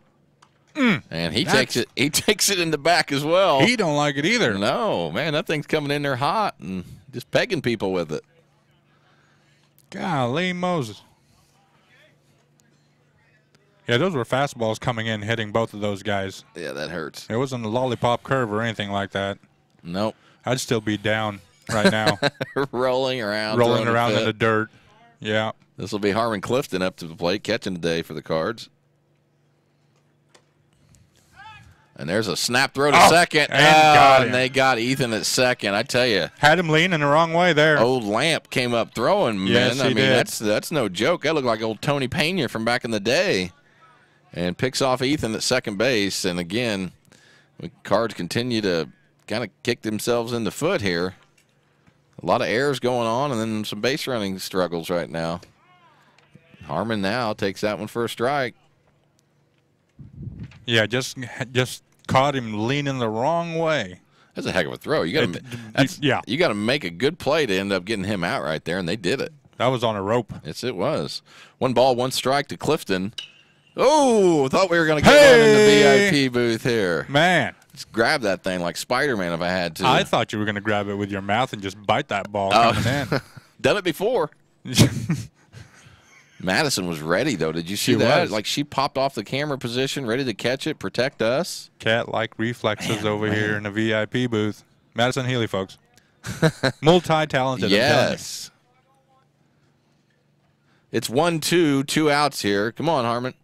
And he takes it in the back as well. He don't like it either. No, man, that thing's coming in there hot and just pegging people with it. Golly Moses. Yeah, those were fastballs coming in, hitting both of those guys. Yeah, that hurts. It wasn't a lollipop curve or anything like that. Nope. I'd still be down right now. Rolling around in the dirt. Yeah. This will be Harmon Clifton up to the plate, catching today for the Cards. And there's a snap throw to second. And they got Ethan at second. I tell you. Had him leaning the wrong way there. Old Lamp came up throwing, man. Yes, he did. That's no joke. That looked like old Tony Pena from back in the day. And picks off Ethan at second base. And again, the Cards continue to kind of kick themselves in the foot here. A lot of errors going on and then some base running struggles right now. Harmon now takes that one for a strike. Yeah, just caught him leaning the wrong way. That's a heck of a throw. You got to make a good play to end up getting him out right there, and they did it. That was on a rope. Yes, it was. 1 ball, 1 strike to Clifton. Oh, thought we were going to get one in the VIP booth here. Man. Just grab that thing like Spider-Man if I had to. I thought you were going to grab it with your mouth and just bite that ball coming in. Done it before. Madison was ready, though. Did you see that? Like, she popped off the camera position, ready to catch it, protect us. Cat-like reflexes here in the VIP booth. Madison Healy, folks. Multi-talented. Yes. It's 1-2, 2 outs here. Come on, Harmon.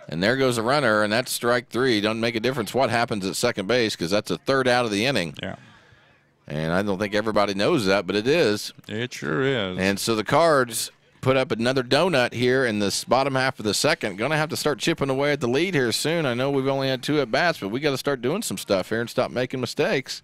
And there goes a runner, and that's strike 3. Doesn't make a difference what happens at second base because that's a third out of the inning. Yeah. And I don't think everybody knows that, but it is. It sure is. And so the Cards put up another donut here in this bottom half of the second. Going to have to start chipping away at the lead here soon. I know we've only had 2 at-bats, but we got to start doing some stuff here and stop making mistakes.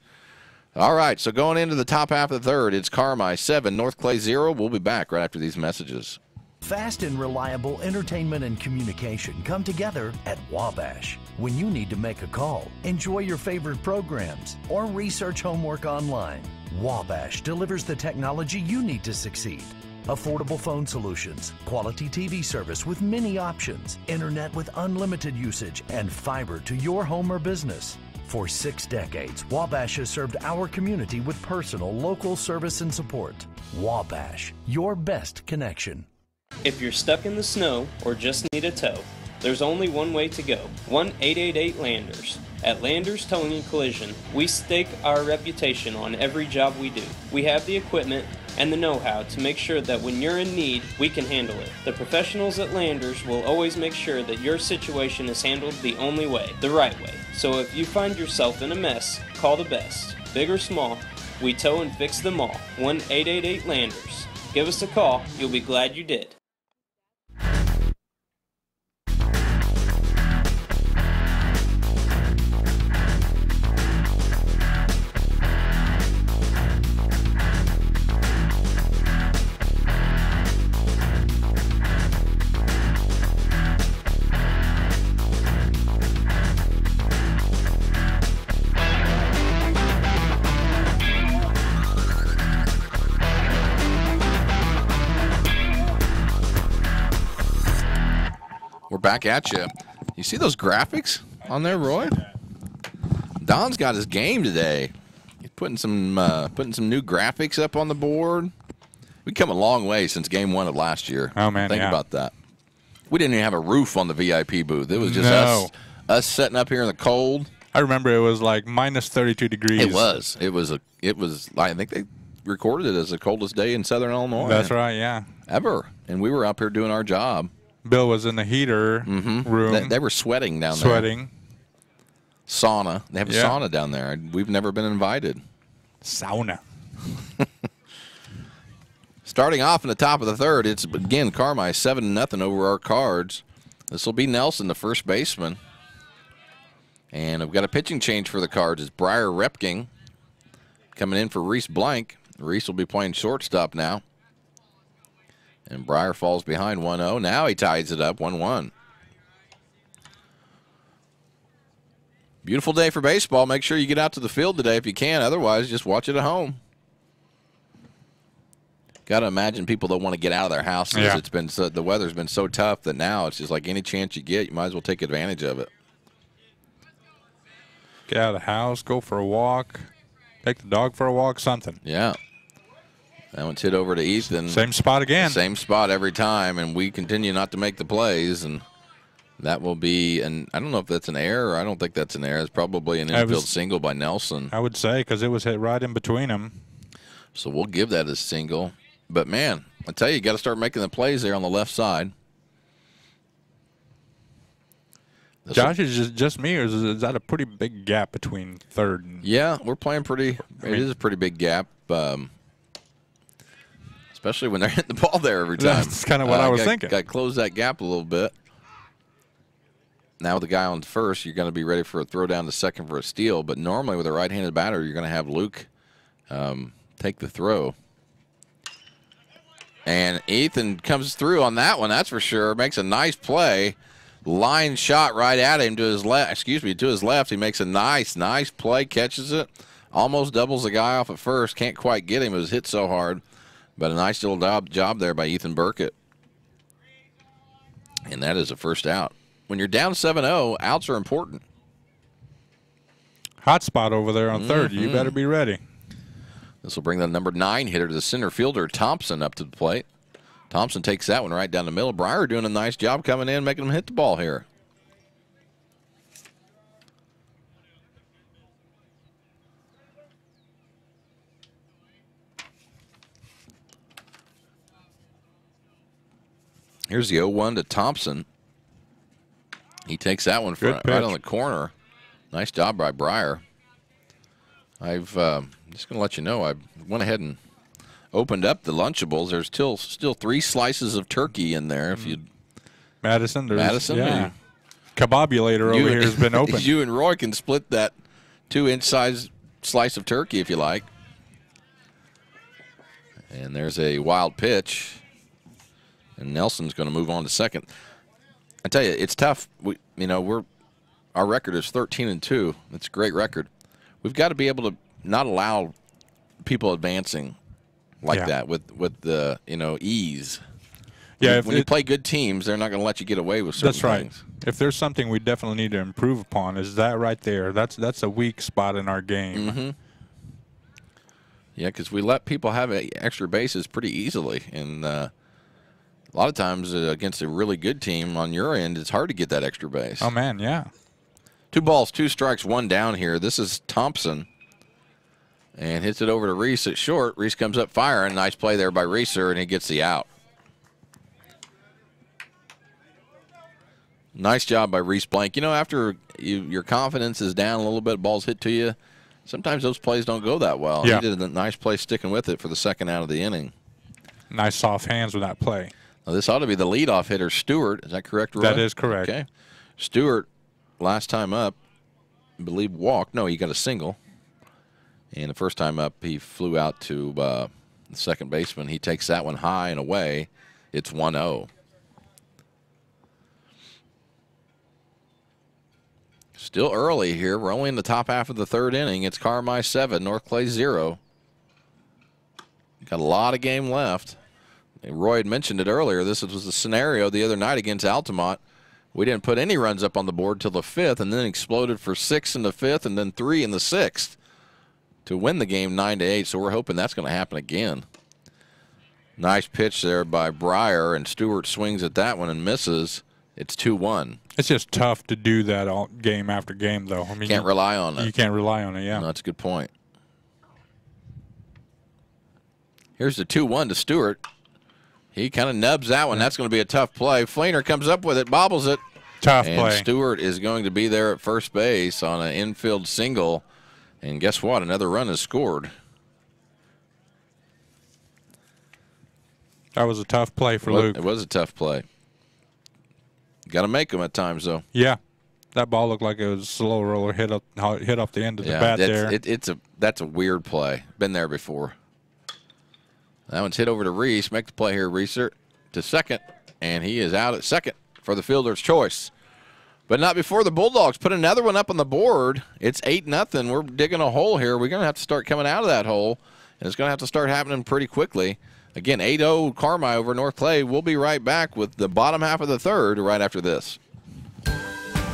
All right, so going into the top half of the third, it's Carmi 7, North Clay 0. We'll be back right after these messages. Fast and reliable entertainment and communication come together at Wabash. When you need to make a call, enjoy your favorite programs, or research homework online, Wabash delivers the technology you need to succeed. Affordable phone solutions, quality TV service with many options, internet with unlimited usage, and fiber to your home or business. For 6 decades, Wabash has served our community with personal, local service and support. Wabash, your best connection. If you're stuck in the snow or just need a tow, there's only one way to go, 1-888-LANDERS. At Landers Towing and Collision, we stake our reputation on every job we do. We have the equipment and the know-how to make sure that when you're in need, we can handle it. The professionals at Landers will always make sure that your situation is handled the only way, the right way. So if you find yourself in a mess, call the best. Big or small, we tow and fix them all. 1-888-LANDERS. Give us a call, you'll be glad you did. Back at you. You see those graphics on there, Roy? Don's got his game today. He's putting some new graphics up on the board. We've come a long way since game 1 of last year. Oh man, think about that. We didn't even have a roof on the VIP booth. It was just us setting up here in the cold. I remember it was like minus 32 degrees. It was. It was. I think they recorded it as the coldest day in Southern Illinois. That's right. Yeah. Ever, and we were up here doing our job. Bill was in the heater room. They were sweating down there. Sweating. Sauna. They have a sauna down there. We've never been invited. Sauna. Starting off in the top of the third, it's again Carmi 7-0 over our Cards. This will be Nelson, the first baseman. And I've got a pitching change for the Cards. It's Briar Repking coming in for Reese Blank. Reese will be playing shortstop now. And Briar falls behind 1-0. Now he ties it up 1-1. Beautiful day for baseball. Make sure you get out to the field today if you can. Otherwise, just watch it at home. Got to imagine people don't want to get out of their houses. Yeah. It's been the weather's been so tough that now it's just like any chance you get, you might as well take advantage of it. Get out of the house, go for a walk, take the dog for a walk, something. Yeah. That one's hit over to Ethan. Same spot again. Same spot every time, and we continue not to make the plays. And that will be, and I don't know if that's an error. I don't think that's an error. It's probably an infield single by Nelson. I would say, because it was hit right in between them. So we'll give that a single. But, man, I tell you, you got to start making the plays there on the left side. Josh, is just me, or is that a pretty big gap between third and... Yeah, we're playing pretty – it is a pretty big gap. Especially when they're hitting the ball there every time. That's kind of what I was thinking. Got to close that gap a little bit. Now with the guy on first, you're going to be ready for a throw down to second for a steal. But normally with a right-handed batter, you're going to have Luke take the throw. And Ethan comes through on that one, that's for sure. Makes a nice play. Line shot right at him to his left. Excuse me, to his left. He makes a nice play, catches it. Almost doubles the guy off at first. Can't quite get him. It was hit so hard. But a nice little job there by Ethan Burkett. And that is a first out. When you're down 7-0, outs are important. Hot spot over there on third. You better be ready. This will bring the number 9 hitter to the center fielder, Thompson, up to the plate. Thompson takes that one right down the middle. Briar doing a nice job coming in, making him hit the ball here. Here's the 0-1 to Thompson. He takes that one right on the corner. Nice job by Briar. I've just going to let you know, I went ahead and opened up the Lunchables. There's still 3 slices of turkey in there. If you Madison, yeah. Kebabulator over here has been open. You and Roy can split that 2-inch size slice of turkey if you like. And there's a wild pitch. And Nelson's going to move on to second. I tell you, it's tough. Our record is 13-2. That's a great record. We've got to be able to not allow people advancing like that with the ease. Yeah, when you play good teams, they're not going to let you get away with certain things. If there's something we definitely need to improve upon, is that right there. That's a weak spot in our game. Mm-hmm. Yeah, because we let people have extra bases pretty easily, and a lot of times against a really good team on your end, it's hard to get that extra base. Oh man, yeah. 2 balls, 2 strikes, 1 down here. This is Thompson. And hits it over to Reese at short. Reese comes up firing. Nice play there by Reeser, and he gets the out. Nice job by Reese Blank. After your confidence is down a little bit, balls hit to you, sometimes those plays don't go that well. Yeah. He did a nice play sticking with it for the second out of the inning. Nice soft hands with that play. Now, this ought to be the leadoff hitter, Stewart. Is that correct, Roy? That is correct. Okay. Stewart, last time up, I believe walked. No, he got a single. And the first time up, he flew out to the second baseman. He takes that one high and away. It's 1-0. Still early here. We're only in the top half of the third inning. It's Carmi 7, North Clay 0. Got a lot of game left. And Roy had mentioned it earlier. This was the scenario the other night against Altamont. We didn't put any runs up on the board till the 5th, and then exploded for 6 in the 5th and then 3 in the 6th to win the game 9-8. So we're hoping that's going to happen again. Nice pitch there by Breyer, and Stewart swings at that one and misses. It's 2-1. It's just tough to do that all game after game, though. I mean, can't rely on it. You can't rely on it, yeah. No, that's a good point. Here's the 2-1 to Stewart. He kind of nubs that one. That's going to be a tough play. Flainer comes up with it, bobbles it. Tough and play. Stewart is going to be there at first base on an infield single. And guess what? Another run is scored. That was a tough play for Luke. It was a tough play. Got to make them at times, though. Yeah. That ball looked like it was a slow roller hit off the end of the bat there. That's a weird play. Been there before. That one's hit over to Reese. Make the play here, Reeser, to second. And he is out at second for the fielder's choice. But not before the Bulldogs put another one up on the board. It's 8-0. We're digging a hole here. We're going to have to start coming out of that hole, and it's going to have to start happening pretty quickly. Again, 8-0 Carmi over North Clay. We'll be right back with the bottom half of the third right after this.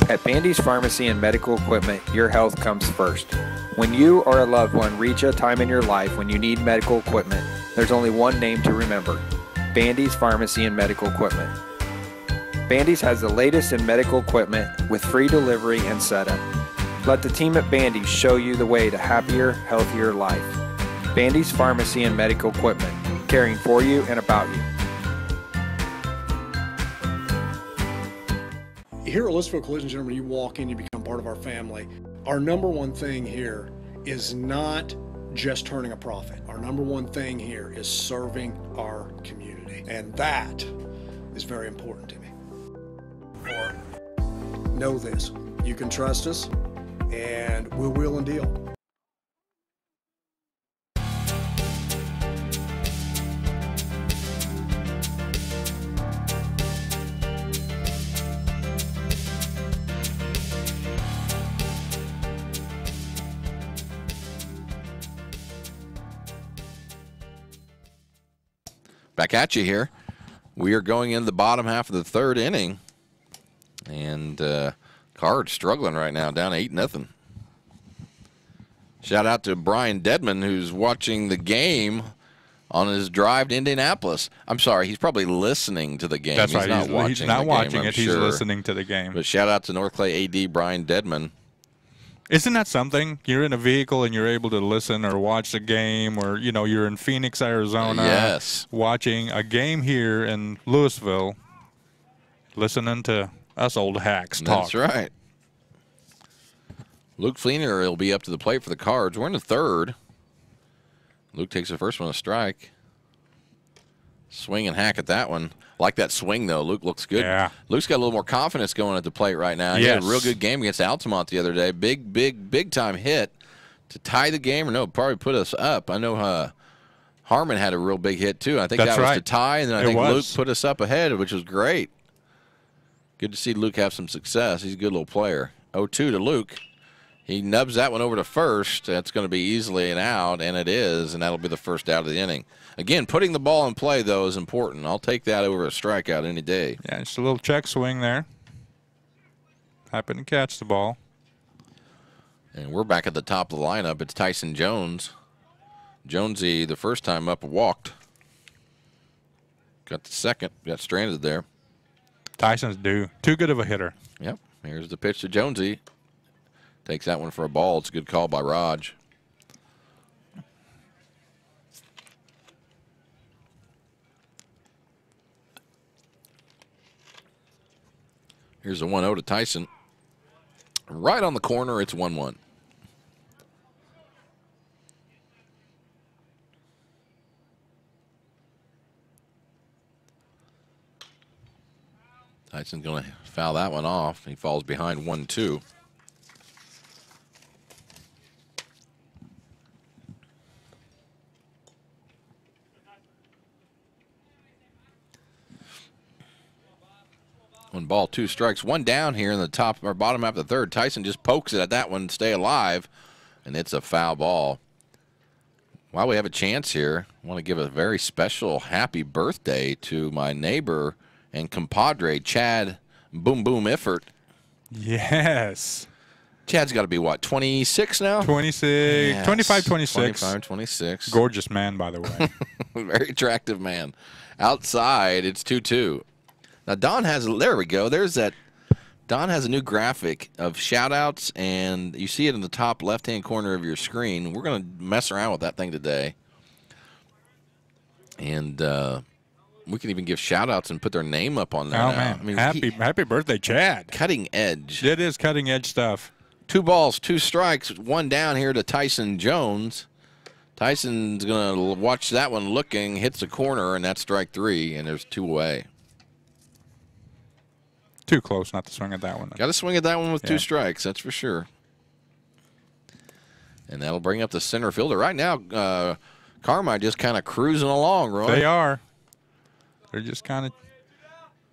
At Bandy's Pharmacy and Medical Equipment, your health comes first. When you or a loved one reach a time in your life when you need medical equipment, there's only one name to remember: Bandy's Pharmacy and Medical Equipment. Bandy's has the latest in medical equipment with free delivery and setup. Let the team at Bandy's show you the way to happier, healthier life. Bandy's Pharmacy and Medical Equipment, caring for you and about you. Here at Louisville Collision Center, when you walk in, you become part of our family. Our number one thing here is not just turning a profit. Our number one thing here is serving our community, and that is very important to me. Know this: you can trust us, and we'll wheel and deal. Back at you here. We are going in the bottom half of the third inning. And Card's struggling right now, down 8-0. Shout out to Brian Dedman, who's watching the game on his drive to Indianapolis. I'm sorry, he's probably listening to the game. That's right. He's not watching it. He's listening to the game. But shout out to North Clay AD Brian Dedman. Isn't that something? You're in a vehicle and you're able to listen or watch the game, or you're in Phoenix, Arizona, yes, watching a game here in Louisville, listening to us old hacks talk. That's right. Luke Fleener will be up to the plate for the Cards. We're in the third. Luke takes the first one, a strike. Swing and hack at that one. Like that swing, though. Luke looks good. Yeah. Luke's got a little more confidence going at the plate right now. He had a real good game against Altamont the other day. Big time hit to tie the game, or no, probably put us up. I know Harmon had a real big hit, too. I think That's that was right. to tie, and then I It think was. Luke put us up ahead, which was great. Good to see Luke have some success. He's a good little player. 0-2 to Luke. He nubs that one over to first. That's going to be easily an out, and it is, and that'll be the first out of the inning. Again, putting the ball in play, though, is important. I'll take that over a strikeout any day. Yeah, just a little check swing there. Happened to catch the ball. And we're back at the top of the lineup. It's Tyson Jones. Jonesy, the first time up, walked. Got the second. Got stranded there. Tyson's due. Too good of a hitter. Yep. Here's the pitch to Jonesy. Takes that one for a ball. It's a good call by Raj. Here's a 1-0 to Tyson. Right on the corner, it's 1-1. Tyson's going to foul that one off. He falls behind 1-2. One ball, 2 strikes, 1 down here in the top or bottom half of the third. Tyson just pokes it at that one to stay alive, and it's a foul ball. While we have a chance here, I want to give a very special happy birthday to my neighbor and compadre, Chad Boom Boom Iffert. Yes. Chad's got to be, what, 26 now? 26, Yes. 25, 26. 25, 26. Gorgeous man, by the way. Very attractive man. Outside, it's 2-2. Now, Don has, there we go. There's that. Don has a new graphic of shout-outs, and you see it in the top left-hand corner of your screen. We're going to mess around with that thing today. And we can even give shout-outs and put their name up on there Oh, now. man. I mean, Happy birthday, Chad. Cutting edge. It is cutting edge stuff. 2 balls, 2 strikes, 1 down here to Tyson Jones. Tyson's going to watch that one looking, hits the corner, and that's strike 3, and there's 2 away. Too close not to swing at that one. Got to swing at that one with 2 Yeah. strikes, that's for sure. And that'll bring up the center fielder. Right now, Carmi just kind of cruising along, Roy. They are. They're just kind of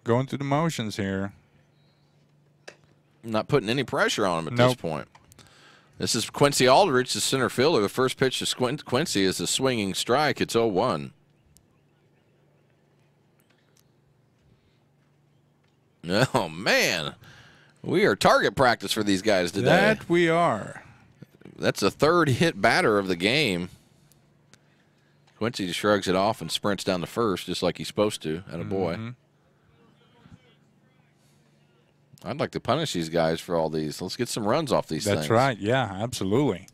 going through the motions here. Not putting any pressure on him at Nope. this point. This is Quincy Aldrich, the center fielder. The first pitch to Quincy is a swinging strike. It's 0-1. Oh, man. We are target practice for these guys today. That we are. That's the 3rd hit batter of the game. Quincy just shrugs it off and sprints down to first just like he's supposed to. Attaboy. I'd like to punish these guys for all these. Let's get some runs off these things. That's right. Yeah, absolutely.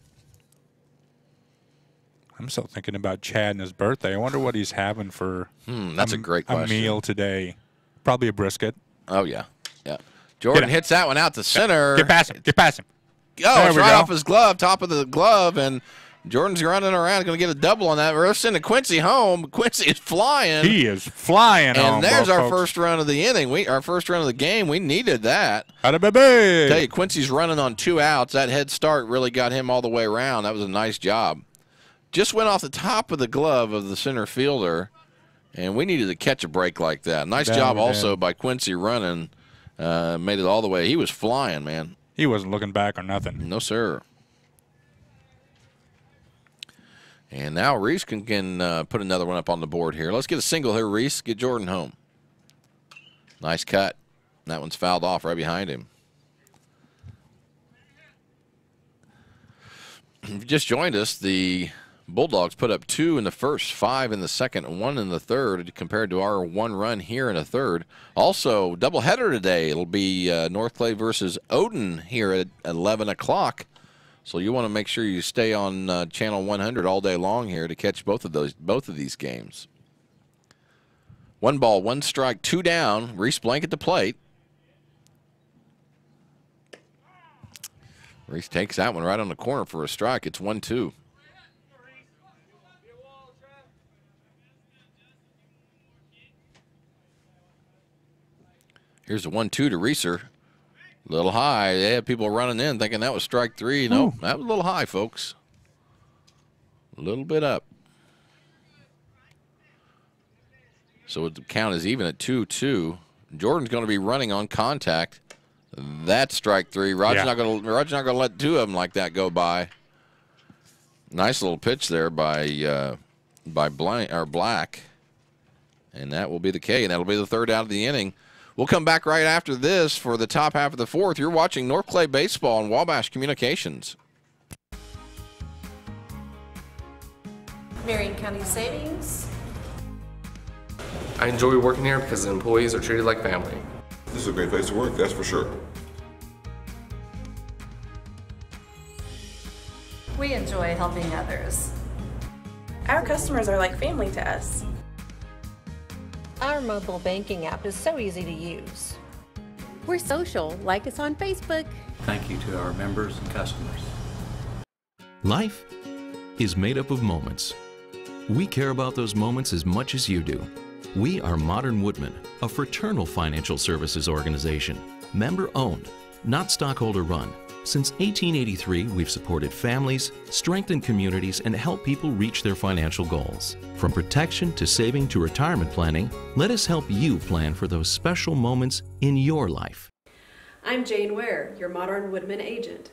I'm still thinking about Chad and his birthday. I wonder what he's having for that's a great a question. meal today. Probably a brisket. Oh, yeah. Yeah. Jordan hits that one out to center. Get past him. Get past him. Oh, There it's we right go. off his glove, top of the glove, and Jordan's running around, going to get a double on that. We're sending Quincy home. Quincy is flying. He is flying home. And there's our folks. first run of the inning. Our first run of the game. We needed that. Atta-baby. Tell you, Quincy's running on 2 outs. That head start really got him all the way around. That was a nice job. Just went off the top of the glove of the center fielder, and we needed to catch a break like that. Nice Yeah, job we also did. by Quincy running. Made it all the way. He was flying, man. He wasn't looking back or nothing. No, sir. And now Reese can put another one up on the board here. Let's get a single here, Reese. Get Jordan home. Nice cut. That one's fouled off right behind him. If you just joined us, the Bulldogs put up 2 in the first, 5 in the second, and 1 in the third, compared to our 1 run here in the third. Also, doubleheader today. It'll be North Clay versus Odin here at 11 o'clock. So you want to make sure you stay on channel 100 all day long here to catch both of these games. 1 ball, 1 strike, 2 down. Reese Blank at the plate. Reese takes that one right on the corner for a strike. It's 1-2. Here's a 1-2 to Reeser. A little high. They had people running in thinking that was strike 3. No, that was a little high, folks. A little bit up. So the count is even at 2-2. Jordan's going to be running on contact. That's strike three. Roger's not going to let two of them like that go by. Nice little pitch there by Black, and that will be the K, and that'll be the third out of the inning. We'll come back right after this for the top half of the fourth. You're watching North Clay Baseball on Wabash Communications. Marion County Savings. I enjoy working here because the employees are treated like family. This is a great place to work, that's for sure. We enjoy helping others. Our customers are like family to us. Our mobile banking app is so easy to use. We're social. Like us on Facebook. Thank you to our members and customers. Life is made up of moments. We care about those moments as much as you do. We are Modern Woodmen, a fraternal financial services organization, member-owned, not stockholder-run. Since 1883, we've supported families, strengthened communities, and helped people reach their financial goals. From protection to saving to retirement planning, let us help you plan for those special moments in your life. I'm Jane Ware, your Modern Woodman agent.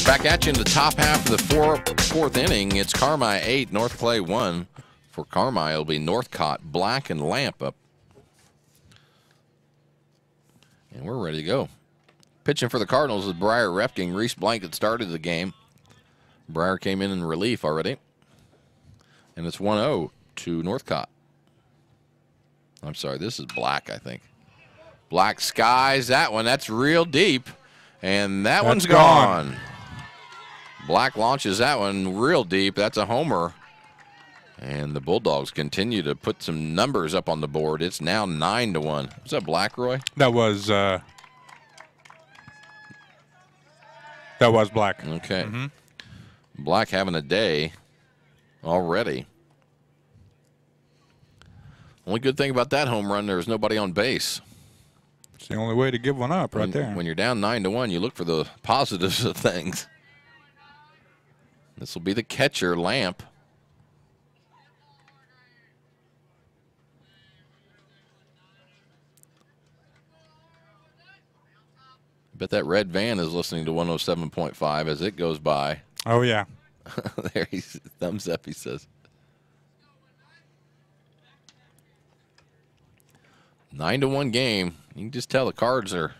Back at you in the top half of the fourth inning. It's Carmi 8, North Clay 1. For Carmi, it'll be Northcott, Black, and Lamp up. And we're ready to go. Pitching for the Cardinals is Briar Repking. Reese Blanket started the game. Briar came in relief already. And it's 1-0 to Northcott. I'm sorry, this is Black, I think. Black skies that one. That's real deep. And that one's gone. Black launches that one real deep. That's a homer. And the Bulldogs continue to put some numbers up on the board. It's now 9-1. Was that Black, Roy? That was Black. Okay. Black having a day already. Only good thing about that home run, there's nobody on base. It's the only way to give one up right there. When you're down 9-1, you look for the positives of things. This will be the catcher, Lamp. Bet that red van is listening to 107.5 as it goes by. Oh, yeah. There, he's thumbs up, he says. 9-1 game. You can just tell the Cards are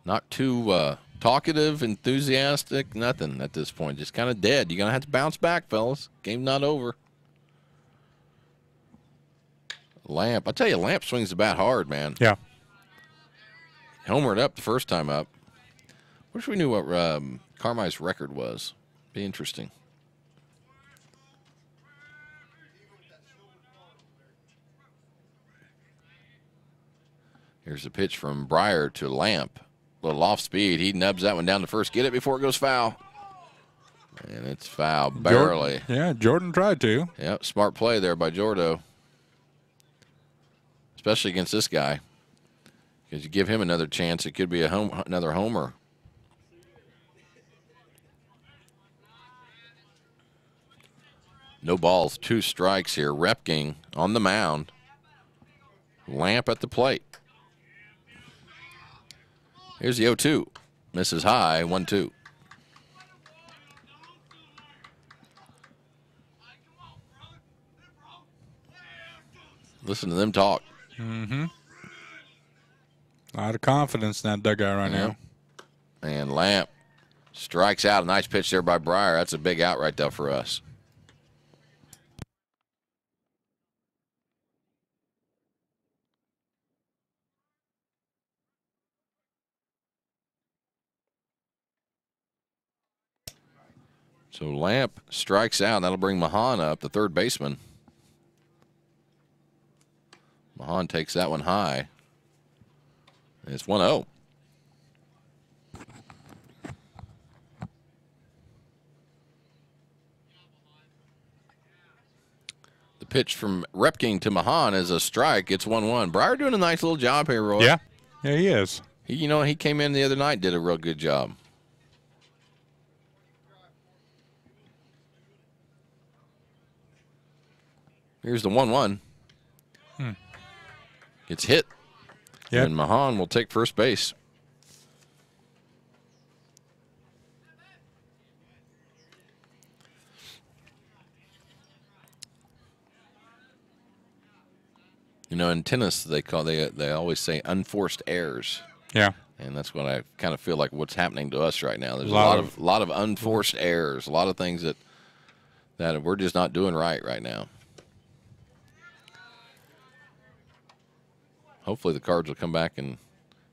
not too talkative, enthusiastic, nothing at this point. Just kind of dead. You're going to have to bounce back, fellas. Game not over. Lamp. I tell you, Lamp swings the bat hard, man. Yeah. Homered up the first time up. Wish we knew what Carmi's record was. Be interesting. Here's a pitch from Briar to Lamp. A little off speed. He nubs that one down to first. Get it before it goes foul. And it's foul, barely. Jordan tried to. Yep, smart play there by Jordo. Especially against this guy. Because you give him another chance, it could be another homer. No balls, 2 strikes here. Repking on the mound. Lamp at the plate. Here's the 0-2. Misses high, 1-2. Listen to them talk. A lot of confidence in that dugout right now. And Lamp strikes out. A nice pitch there by Briar. That's a big out right there for us. So Lamp strikes out. That'll bring Mahan up, the third baseman. Mahan takes that one high. And it's 1-0. The pitch from Repking to Mahan is a strike. It's 1-1. Briar doing a nice little job here, Roy. Yeah. Yeah, he is. He came in the other night, did a real good job. Here's the 1-1. Gets hit. Yep. And Mahan will take first base. In tennis, they always say unforced errors. Yeah. And that's what I kind of feel like what's happening to us right now. There's a lot of unforced errors, a lot of things that we're just not doing right now. Hopefully the Cards will come back and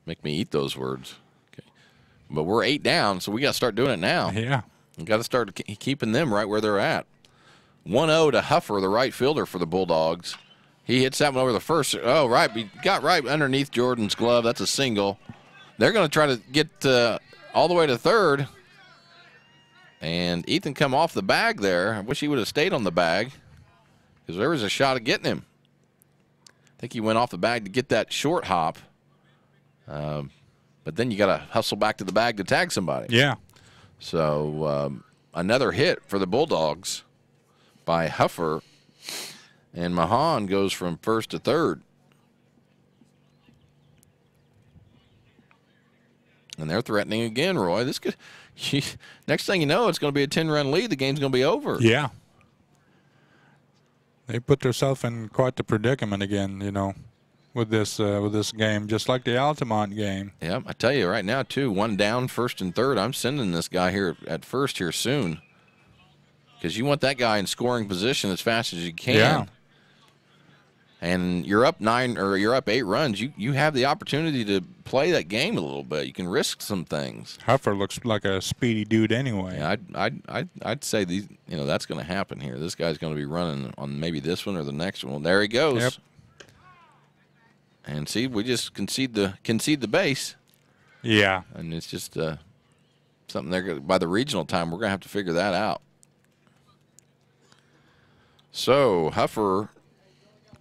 make me eat those words. Okay. But we're 8 down, so we got to start doing it now. Yeah. We got to start keeping them right where they're at. 1-0 to Huffer, the right fielder for the Bulldogs. He hits that one over the first. Oh, right. He got right underneath Jordan's glove. That's a single. They're going to try to get all the way to third. And Ethan come off the bag there. I wish he would have stayed on the bag because there was a shot at getting him. I think he went off the bag to get that short hop. But then you got to hustle back to the bag to tag somebody. Yeah. So another hit for the Bulldogs by Huffer. And Mahan goes from first to third. And they're threatening again, Roy. This could, next thing you know, it's going to be a 10-run lead. The game's going to be over. Yeah. They put themselves in quite the predicament again, with this game, just like the Altamont game. Yeah, I tell you right now, too, 1 down, first and third. I'm sending this guy here at first here soon because you want that guy in scoring position as fast as you can. Yeah. And you're up 9 or you're up 8 runs. You have the opportunity to play that game a little bit. You can risk some things. Huffer looks like a speedy dude anyway. Yeah, I'd say these. That's going to happen here. This guy's going to be running on maybe this one or the next one. Well, there he goes. Yep. And see, we just concede the base. Yeah. And it's just something there. By the regional time, we're going to have to figure that out. So Huffer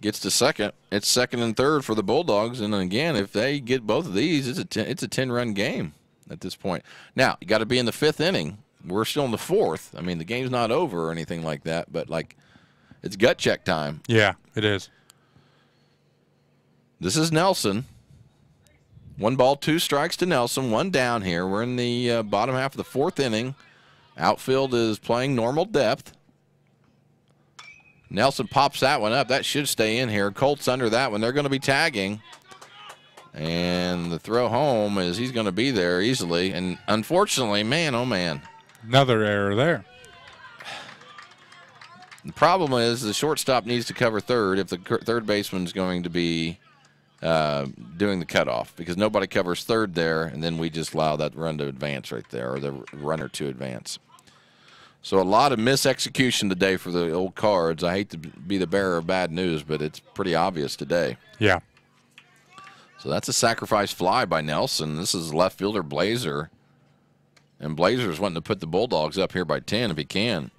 gets to second. It's second and third for the Bulldogs. And again, if they get both of these, it's a 10-run game at this point. Now, you got to be in the 5th inning. We're still in the 4th. I mean, the game's not over or anything like that, but it's gut check time. Yeah, it is. This is Nelson. 1 ball, 2 strikes to Nelson. 1 down here. We're in the bottom half of the 4th inning. Outfield is playing normal depth. Nelson pops that one up. That should stay in here. Colt's under that one. They're going to be tagging. And the throw home is he's going to be there easily. And unfortunately, man, oh, man. Another error there. The problem is the shortstop needs to cover third if the third baseman's going to be doing the cutoff because nobody covers third there, and then we just allow that run to advance right there, or the runner to advance. So a lot of misexecution today for the old Cards. I hate to be the bearer of bad news, but it's pretty obvious today. Yeah. So that's a sacrifice fly by Nelson. This is left fielder Blazer. And Blazer's wanting to put the Bulldogs up here by 10 if he can.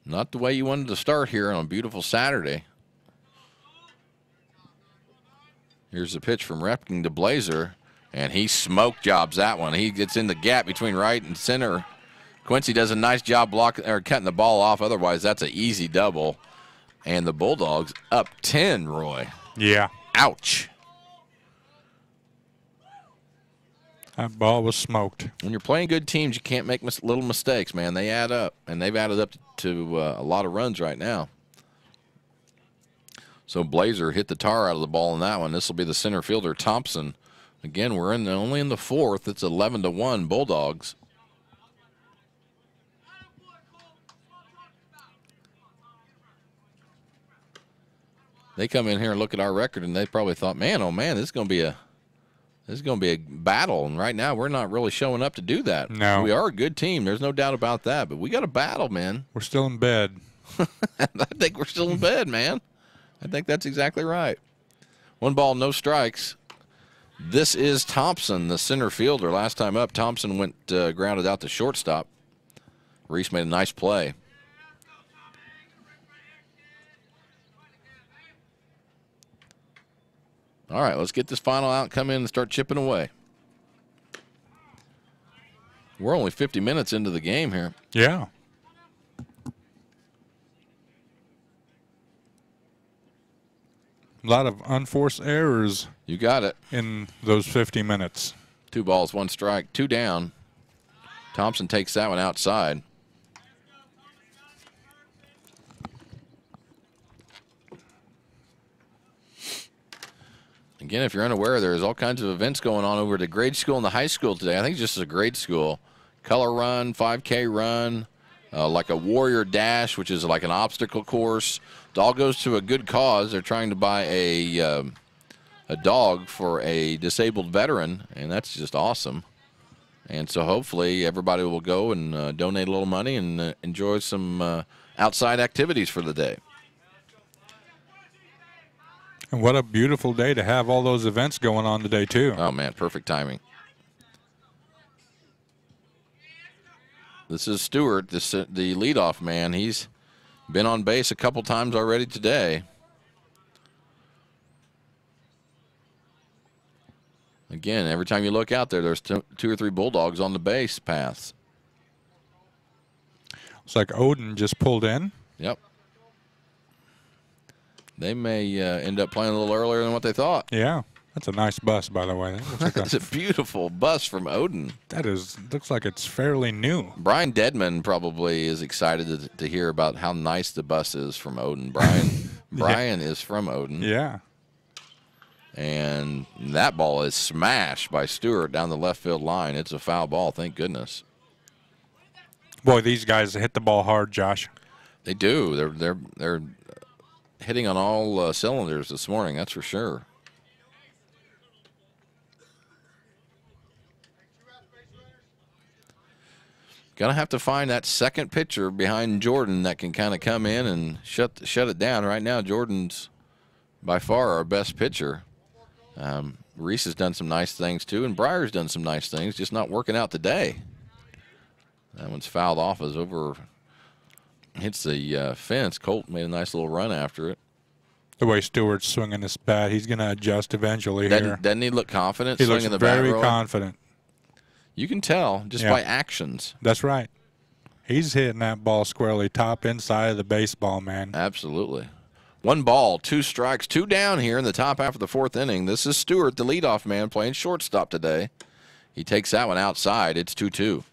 Not the way you wanted to start here on a beautiful Saturday. Here's the pitch from Repking to Blazer, and he smoke jobs that one. He gets in the gap between right and center. Quincy does a nice job blocking or cutting the ball off. Otherwise, that's an easy double. And the Bulldogs up 10, Roy. Yeah. Ouch. That ball was smoked. When you're playing good teams, you can't make little mistakes, man. They add up, and they've added up to a lot of runs right now. So Blazer hit the tar out of the ball in that one. This will be the center fielder, Thompson. Again, we're only in the 4th. It's 11-1 Bulldogs. They come in here and look at our record, and they probably thought, man, oh man, this is going to be a battle. And right now, we're not really showing up to do that. No, we are a good team. There's no doubt about that. But we got a battle, man. We're still in bed. I think we're still in bed, man. I think that's exactly right. 1 ball, no strikes. This is Thompson, the center fielder. Last time up, Thompson went grounded out to shortstop. Reese made a nice play. All right, let's get this final out, come in and start chipping away. We're only 50 minutes into the game here. Yeah. A lot of unforced errors. You got it. In those 50 minutes. 2 balls, 1 strike, 2 down. Thompson takes that one outside. Again, if you're unaware, there's all kinds of events going on over at the grade school and the high school today. I think just as a grade school. Color run, 5K run, like a warrior dash, which is like an obstacle course. It all goes to a good cause. They're trying to buy a dog for a disabled veteran, and that's just awesome. And so hopefully everybody will go and donate a little money and enjoy some outside activities for the day. And what a beautiful day to have all those events going on today, too. Oh, man, perfect timing. This is Stewart, the leadoff man. He's been on base a couple times already today. Again, every time you look out there, there's 2 or 3 Bulldogs on the base paths. Looks like Odin just pulled in. Yep. They may end up playing a little earlier than what they thought. Yeah. That's a nice bus, by the way. That's a beautiful bus from Odin. That is, looks like it's fairly new. Brian Dedman probably is excited to hear about how nice the bus is from Odin. Brian is from Odin. Yeah. And that ball is smashed by Stewart down the left field line. It's a foul ball, thank goodness. Boy, these guys hit the ball hard, Josh. They do. They're hitting on all cylinders this morning, that's for sure. Gonna have to find that second pitcher behind Jordan that can kind of come in and shut it down. Right now, Jordan's by far our best pitcher. Reese has done some nice things too, and Breyer's done some nice things, just not working out today. That one's fouled off as over, hits the fence. Colt made a nice little run after it. The way Stewart's swinging this bat, he's going to adjust eventually here. Doesn't he look confident? He swinging looks the very bat roll? confident. You can tell just by actions. That's right. He's hitting that ball squarely top inside of the baseball, man. Absolutely. 1 ball, 2 strikes, 2 down here in the top half of the 4th inning. This is Stewart, the leadoff man, playing shortstop today. He takes that one outside. It's 2-2.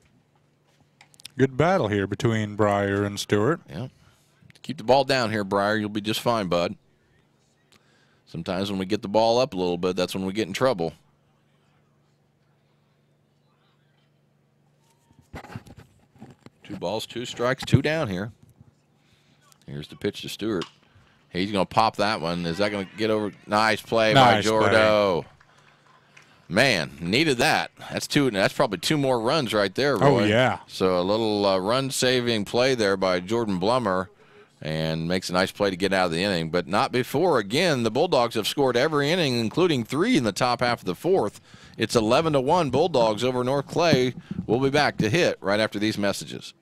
Good battle here between Breyer and Stewart. Yeah. Keep the ball down here, Breyer. You'll be just fine, bud. Sometimes when we get the ball up a little bit, that's when we get in trouble. Two balls, 2 strikes, 2 down here. Here's the pitch to Stewart. He's going to pop that one. Is that going to get over? Nice play by Jordo. Man, needed that. That's probably 2 more runs right there, Roy. Oh, yeah. So a little run-saving play there by Jordan Blummer, and makes a nice play to get out of the inning. But not before. Again, the Bulldogs have scored every inning, including 3 in the top half of the 4th. It's 11-1 Bulldogs over North Clay. We'll be back to hit right after these messages.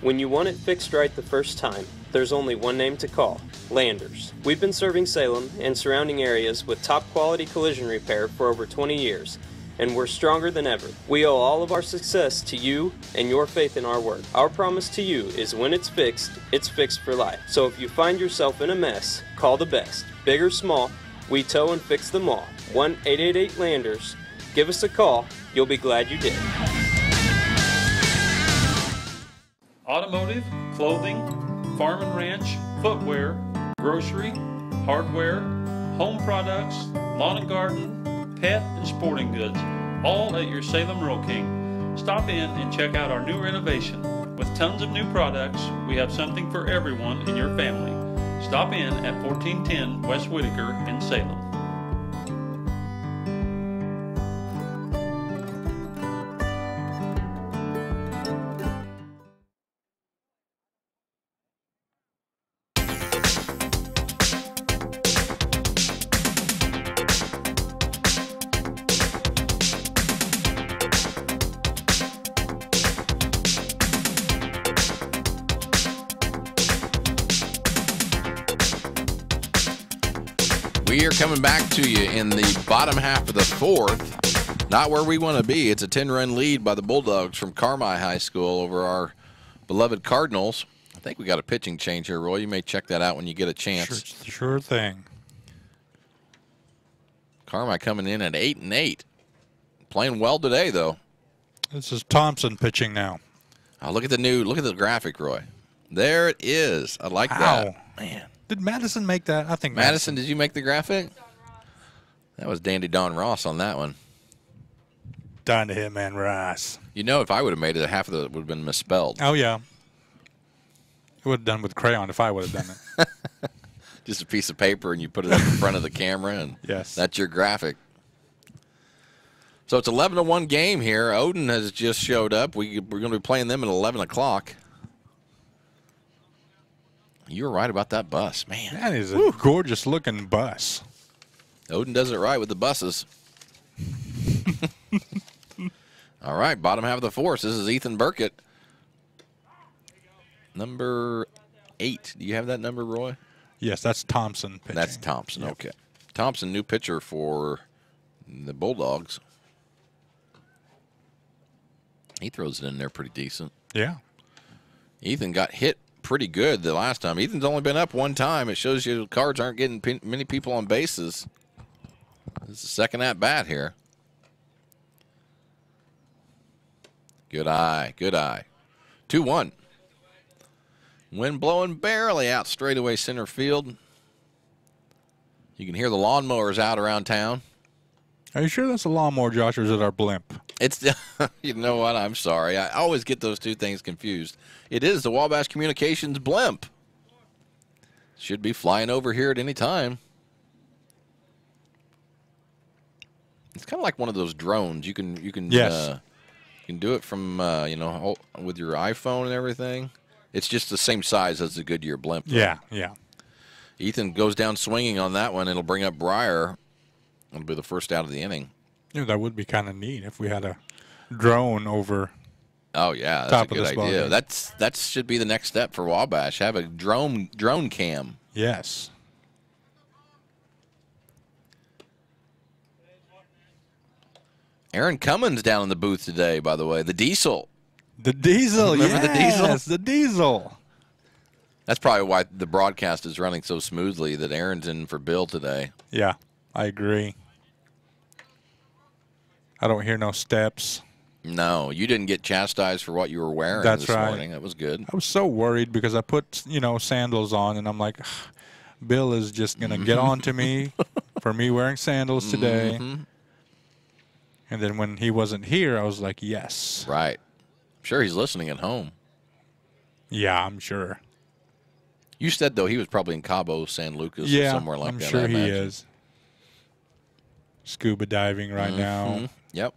When you want it fixed right the first time, there's only one name to call, Landers. We've been serving Salem and surrounding areas with top quality collision repair for over 20 years, and we're stronger than ever. We owe all of our success to you and your faith in our work. Our promise to you is when it's fixed for life. So if you find yourself in a mess, call the best. Big or small, we tow and fix them all. 1-888-LANDERS. Give us a call. You'll be glad you did. Automotive, clothing, farm and ranch, footwear, grocery, hardware, home products, lawn and garden, pet and sporting goods, all at your Salem Rural King. Stop in and check out our new renovation. With tons of new products, we have something for everyone in your family. Stop in at 1410 West Whitaker in Salem. We here coming back to you in the bottom half of the fourth. Not where we want to be. It's a 10-run lead by the Bulldogs from Carmi High School over our beloved Cardinals. I think we got a pitching change here, Roy. You may check that out when you get a chance. Sure thing. Carmi coming in at 8-8. Playing well today, though. This is Thompson pitching now. Oh, look at the graphic, Roy. There it is. I like that. Man. Did Madison make that? I think Madison, did you make the graphic? That was Dandy Don Ross on that one. Down to him, man, Ross. You know, if I would have made it, half of it would have been misspelled. Oh, yeah. It would have done with crayon if I would have done it. Just a piece of paper, and you put it up in front of the camera, and yes, that's your graphic. So it's 11-1 game here. Odin has just showed up. We're going to be playing them at 11 o'clock. You were right about that bus, man. That is a gorgeous-looking bus. Odin does it right with the buses. All right, bottom half of the fourth. This is Ethan Burkett. Number 8. Do you have that number, Roy? Yes, that's Thompson pitching. That's Thompson, okay. Thompson, new pitcher for the Bulldogs. He throws it in there pretty decent. Yeah. Ethan got hit pretty good the last time. Ethan's only been up one time. It shows you the Cards aren't getting many people on bases. This is the second at bat here. Good eye, good eye. 2-1. Wind blowing barely out straightaway center field. You can hear the lawnmowers out around town. Are you sure that's a lawnmower, Josh, or is it our blimp? It's, you know what? I'm sorry. I always get those two things confused. It is the Wabash Communications blimp. Should be flying over here at any time. It's kind of like one of those drones. You can yes. You can do it from you know, with your iPhone and everything. It's just the same size as the Goodyear blimp. Though. Yeah, yeah. Ethan goes down swinging on that one. It'll bring up Breyer. It'll be the first out of the inning. Yeah, that would be kind of neat if we had a drone over. Oh yeah, that's a good idea. That should be the next step for Wabash. Have a drone cam. Yes. Aaron Cummins down in the booth today, by the way. The Diesel. The Diesel, Remember the Diesel? Yes, the Diesel. That's probably why the broadcast is running so smoothly, that Aaron's in for Bill today. Yeah, I agree. I don't hear no steps. No, you didn't get chastised for what you were wearing That's this right. morning. That was good. I was so worried because I put, sandals on, and I'm like, Bill is just going to get on to me for me wearing sandals today. Mm-hmm. And then when he wasn't here, I was like, yes. Right. I'm sure he's listening at home. Yeah, I'm sure. You said, though, he was probably in Cabo, San Lucas, or somewhere like I'm that. sure I he imagine. is. Scuba diving right now. Yep.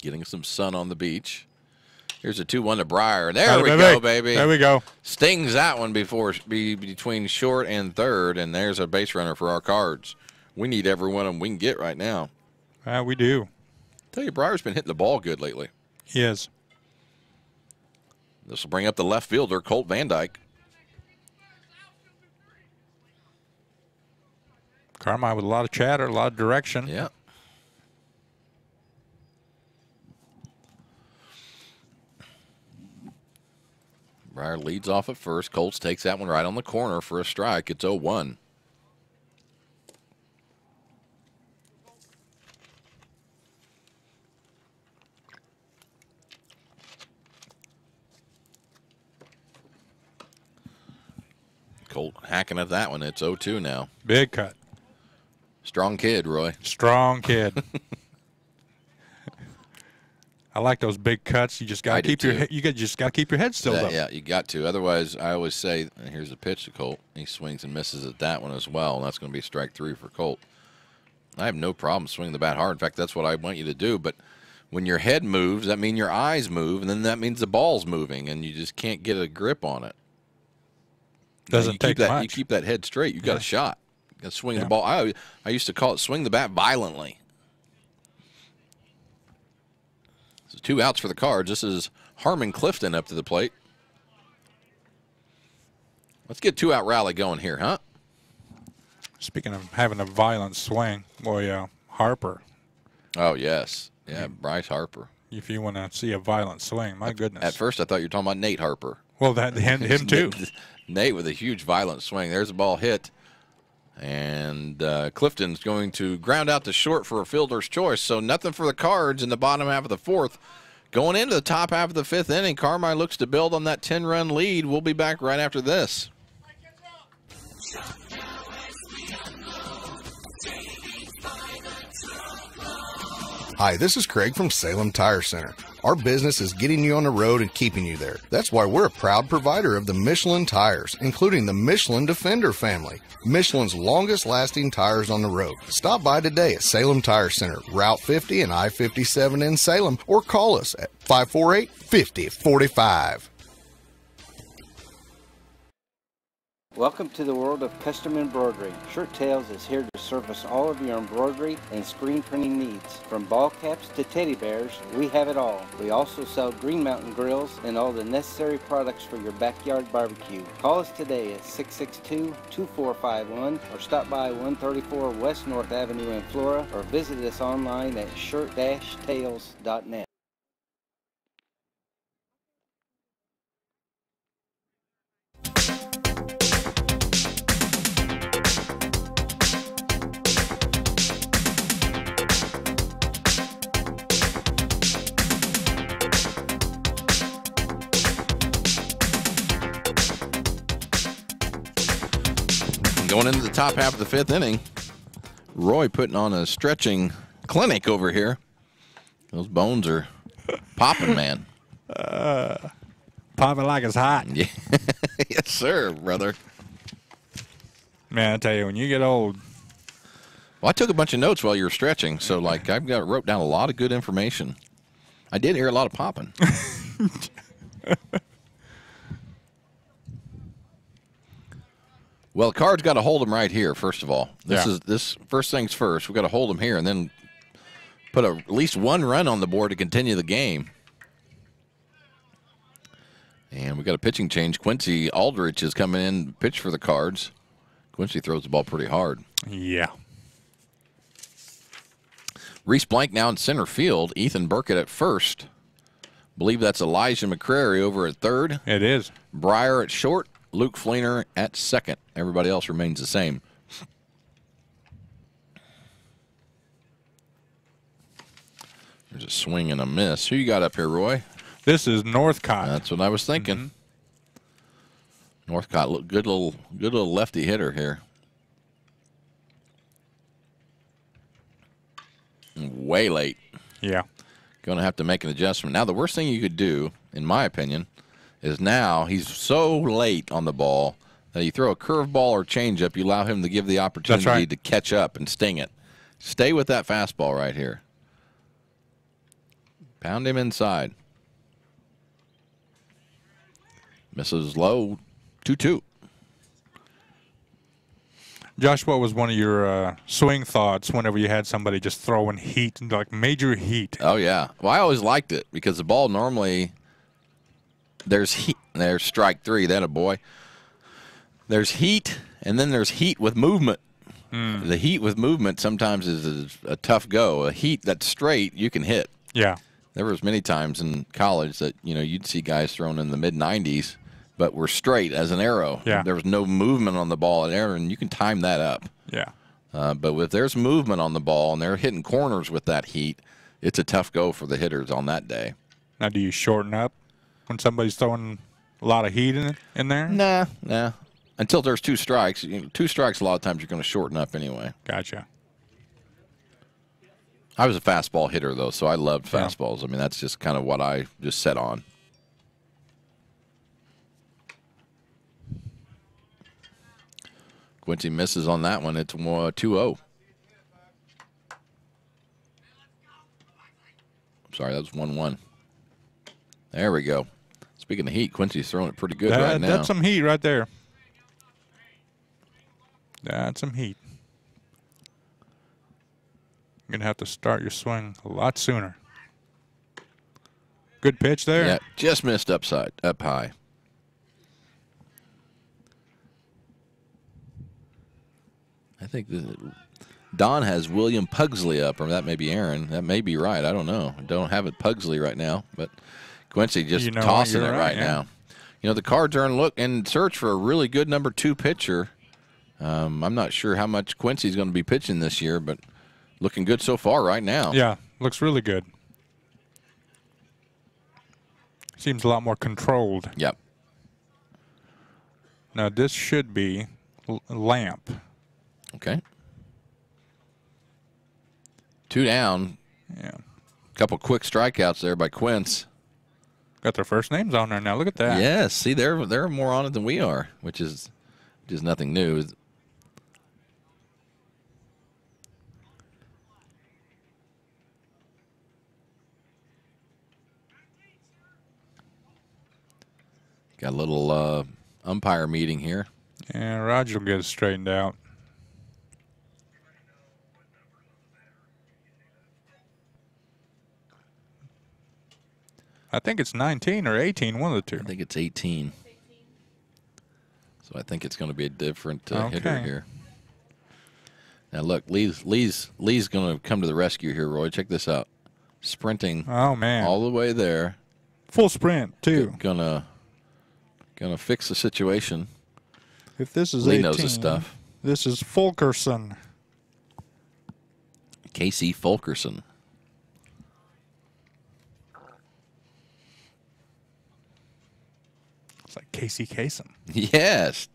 Getting some sun on the beach. Here's a 2-1 to Breyer. There we go, baby. There we go. Stings that one between short and third, and there's a base runner for our Cards. We need every one of them we can get right now. We do. Tell you, Breyer's been hitting the ball good lately. He is. This will bring up the left fielder, Colt Van Dyke. Carmi with a lot of chatter, a lot of direction. Yeah. Breyer leads off at first. Colts takes that one right on the corner for a strike. It's 0-1. Colt hacking at that one. It's 0-2 now. Big cut. Strong kid, Roy. Strong kid. I like those big cuts. You just got to keep just got to keep your head still up. Yeah, you got to. Otherwise, I always say, and here's a pitch to Colt. He swings and misses at that one as well, and that's going to be strike 3 for Colt. I have no problem swinging the bat hard. In fact, that's what I want you to do. But when your head moves, that means your eyes move, and then that means the ball's moving, and you just can't get a grip on it. Doesn't take much. You keep that head straight, you got a shot. You got to swing the ball. I used to call it swing the bat violently. So 2 outs for the Cards. This is Harmon Clifton up to the plate. Let's get 2-out rally going here, huh? Speaking of having a violent swing, boy, Harper. Oh, yes. Yeah, Bryce Harper. If you want to see a violent swing, my goodness. At first, I thought you were talking about Nate Harper. Well, him too. Nate with a huge violent swing. There's a ball hit. And Clifton's going to ground out to short for a fielder's choice. So nothing for the Cards in the bottom half of the fourth. Going into the top half of the fifth inning, Carmi looks to build on that 10-run lead. We'll be back right after this. Hi, this is Craig from Salem Tire Center. Our business is getting you on the road and keeping you there. That's why we're a proud provider of the Michelin tires, including the Michelin Defender family, Michelin's longest-lasting tires on the road. Stop by today at Salem Tire Center, Route 50 and I-57 in Salem, or call us at 548-5045. Welcome to the world of custom embroidery. Shirt Tales is here to service all of your embroidery and screen printing needs. From ball caps to teddy bears, we have it all. We also sell Green Mountain grills and all the necessary products for your backyard barbecue. Call us today at 662-2451 or stop by 134 West North Avenue in Flora or visit us online at shirt-tales.net. Going into the top half of the fifth inning, Roy putting on a stretching clinic over here. Those bones are popping, man. Popping like it's hot. Yeah. Yes, sir, brother. Man, I tell you, when you get old. Well, I took a bunch of notes while you were stretching, so like wrote down a lot of good information. I did hear a lot of popping. Well, the Cards got to hold them right here, first of all. This first things first. We've got to hold them here and then put at least one run on the board to continue the game. And we got a pitching change. Quincy Aldrich is coming in to pitch for the Cards. Quincy throws the ball pretty hard. Yeah. Reese Blank now in center field. Ethan Burkett at first. Believe that's Elijah McCrary over at third. It is. Breyer at short. Luke Fleener at second. Everybody else remains the same. There's a swing and a miss. Who you got up here, Roy? This is Northcott. That's what I was thinking. Mm-hmm. Northcott, good little lefty hitter here. Way late. Yeah. Going to have to make an adjustment. Now, the worst thing you could do, in my opinion, is now he's so late on the ball that you throw a curveball or changeup, you allow him to give the opportunity to catch up and sting it. Stay with that fastball right here. Pound him inside. Misses low, 2-2. Josh, what was one of your swing thoughts whenever you had somebody just throwing heat, like major heat? Oh, yeah. Well, I always liked it because the ball normally – there's heat. There's strike three. That a boy. There's heat, and then there's heat with movement. The heat with movement sometimes is a tough go. A heat that's straight, you can hit. Yeah. There was many times in college that you'd see guys thrown in the mid-90s, but were straight as an arrow. Yeah. There was no movement on the ball in there, and you can time that up. Yeah. But if there's movement on the ball and they're hitting corners with that heat, it's a tough go for the hitters on that day. Now, do you shorten up when somebody's throwing a lot of heat in there? Nah. Until there's two strikes. Two strikes, a lot of times you're going to shorten up anyway. Gotcha. I was a fastball hitter, though, so I loved fastballs. I mean, that's just kind of what I just set on. Quincy misses on that one. It's 2-0. Sorry, that was 1-1. There we go. Speaking of heat, Quincy's throwing it pretty good right now. That's some heat right there. That's some heat. You're going to have to start your swing a lot sooner. Good pitch there. Yeah, just missed up high. I think Don has William Pugsley up, or that may be Aaron. That may be right. I don't know. I don't have it Pugsley right now, but Quincy just tossing it right now. You know, the Cards are in search for a really good number 2 pitcher. I'm not sure how much Quincy's going to be pitching this year, but looking good so far right now. Yeah, looks really good. Seems a lot more controlled. Yep. Now, this should be Lamp. Okay. 2 down. Yeah. Couple quick strikeouts there by Quince. Got their first names on there now. Look at that. Yes. See, they're more on it than we are, which is nothing new. Got a little umpire meeting here. Yeah, Roger will get it straightened out. I think it's 19 or 18, one of the two. I think it's 18. So I think it's going to be a different hitter here. Now look, Lee's going to come to the rescue here, Roy. Check this out. Sprinting. Oh man. All the way there. Full sprint too. Gonna fix the situation. If this is Lee 18, knows his stuff. This is Fulkerson. Casey Fulkerson. It's like Casey Kasem. Yes.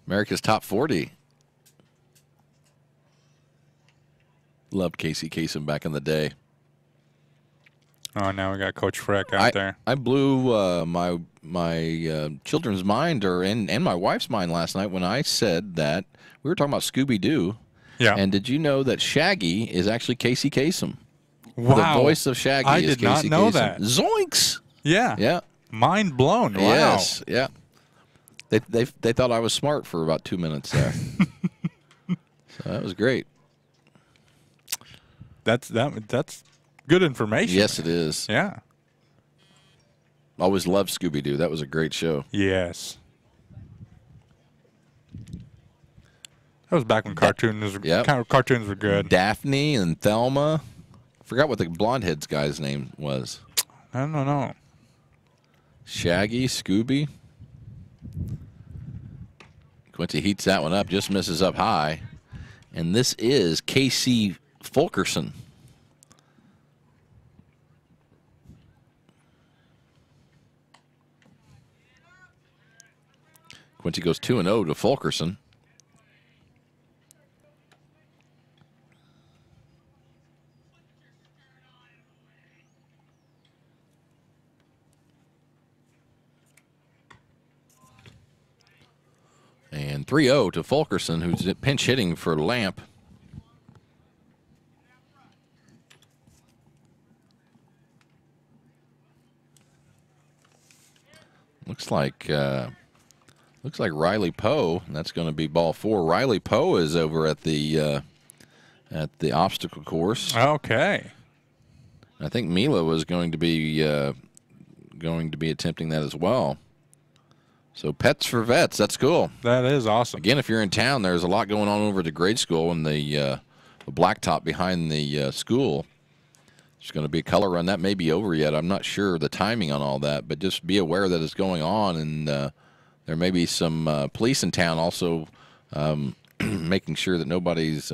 America's Top 40. Loved Casey Kasem back in the day. Oh, now we got Coach Freck out there. I blew my children's mind, and my wife's mind last night when I said that we were talking about Scooby-Doo. Yeah. And did you know that Shaggy is actually Casey Kasem? Wow. The voice of Shaggy I is did not Casey know Kasem. that. Zoinks! Yeah. Yeah. Mind blown. Wow. Yes. Yeah. They thought I was smart for about 2 minutes there. So that was great. That's good information. Yes, it is. Yeah. Always loved Scooby-Doo. That was a great show. Yes. That was back when cartoons were good. Daphne and Thelma. Forgot what the blonde-head's guy's name was. I don't know. Shaggy, Scooby. Quincy heats that one up, just misses up high. And this is Casey Fulkerson. Quincy goes 2-0 to Fulkerson. And 3-0 to Fulkerson, who's pinch hitting for Lamp. Looks like Riley Poe. That's going to be ball 4. Riley Poe is over at the obstacle course. Okay. I think Mila was going to be attempting that as well. So Pets for Vets, that's cool. That is awesome. Again, if you're in town, there's a lot going on over at the grade school and the blacktop behind the school. There's going to be a color run. That may be over yet. I'm not sure the timing on all that, but just be aware that it's going on, and there may be some police in town also making sure that nobody's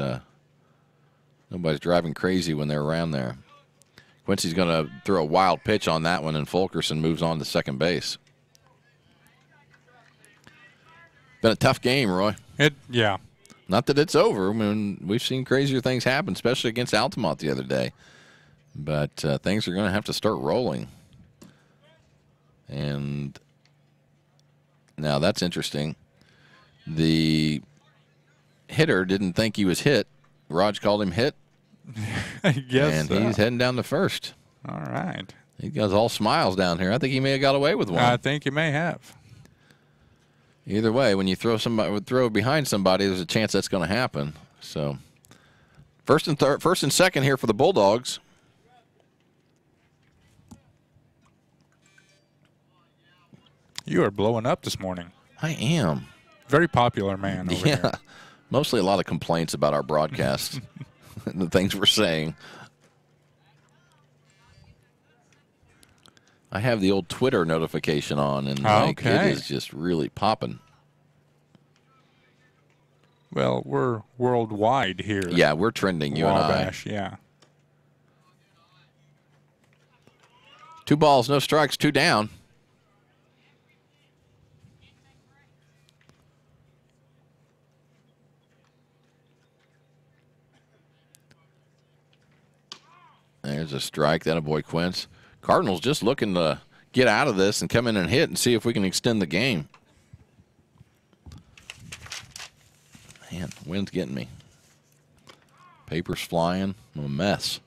driving crazy when they're around there. Quincy's going to throw a wild pitch on that one, and Fulkerson moves on to second base. Been a tough game, Roy. Yeah. Not that it's over. I mean, we've seen crazier things happen, especially against Altamont the other day. But things are going to have to start rolling. And now that's interesting. The hitter didn't think he was hit. Raj called him hit. I guess and he's heading down to first. All right. He got all smiles down here. I think he may have got away with one. I think he may have. Either way, when you throw behind somebody, there's a chance that's going to happen. So, first and second here for the Bulldogs. You are blowing up this morning. I am. Very popular man over here. Mostly a lot of complaints about our broadcast and the things we're saying. I have the old Twitter notification on, and like, it is just really popping. Well, we're worldwide here. Yeah, we're trending, you Wabash, and I. yeah. 2 balls, no strikes, 2 down. There's a strike. That a boy, Quince. Cardinals just looking to get out of this and come in and hit and see if we can extend the game. Man, the wind's getting me. Papers flying. I'm a mess.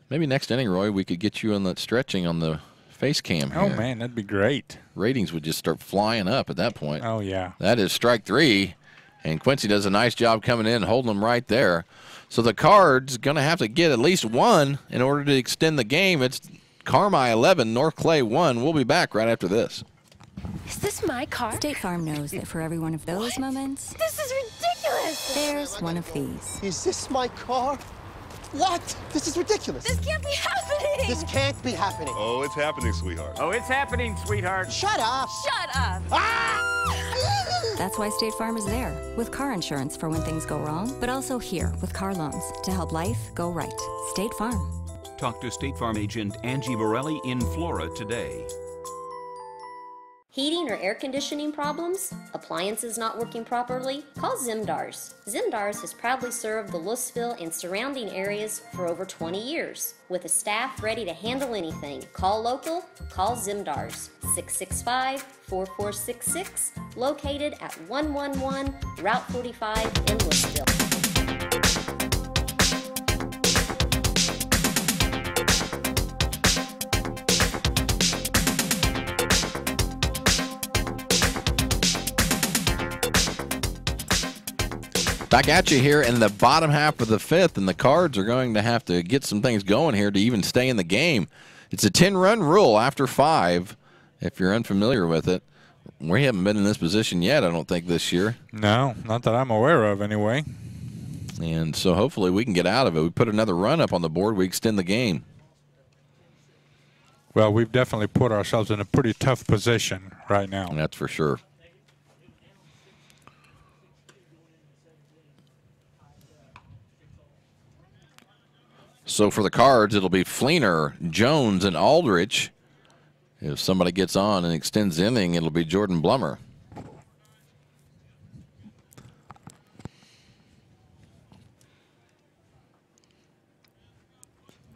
Maybe next inning, Roy, we could get you on that stretching on the face cam here. Oh, man, that'd be great. Ratings would just start flying up at that point. Oh, yeah. That is strike 3. And Quincy does a nice job coming in and holding them right there. So the Cards going to have to get at least 1 in order to extend the game. It's Carmi 11, North Clay 1. We'll be back right after this. Is this my car? State Farm knows that for every one of those moments, This is ridiculous! there's one of these. Is this my car? What? This is ridiculous. This can't be happening! This can't be happening. Oh, it's happening, sweetheart. Oh, it's happening, sweetheart. Shut up. Shut up! That's why State Farm is there, with car insurance for when things go wrong, but also here with car loans to help life go right. State Farm. Talk to State Farm agent Angie Morelli in Flora today. Heating or air conditioning problems? Appliances not working properly? Call Zimdars. Zimdars has proudly served the Louisville and surrounding areas for over 20 years. With a staff ready to handle anything, call local, call Zimdars. 665-4466, located at 111 Route 45 in Louisville. Back at you here in the bottom half of the 5th, and the Cards are going to have to get some things going here to even stay in the game. It's a 10-run rule after 5, if you're unfamiliar with it. We haven't been in this position yet, I don't think, this year. No, not that I'm aware of anyway. And so hopefully we can get out of it. We put another run up on the board, we extend the game. Well, we've definitely put ourselves in a pretty tough position right now. That's for sure. So for the Cards, it'll be Fleener, Jones, and Aldrich. If somebody gets on and extends the inning, it'll be Jordan Blummer.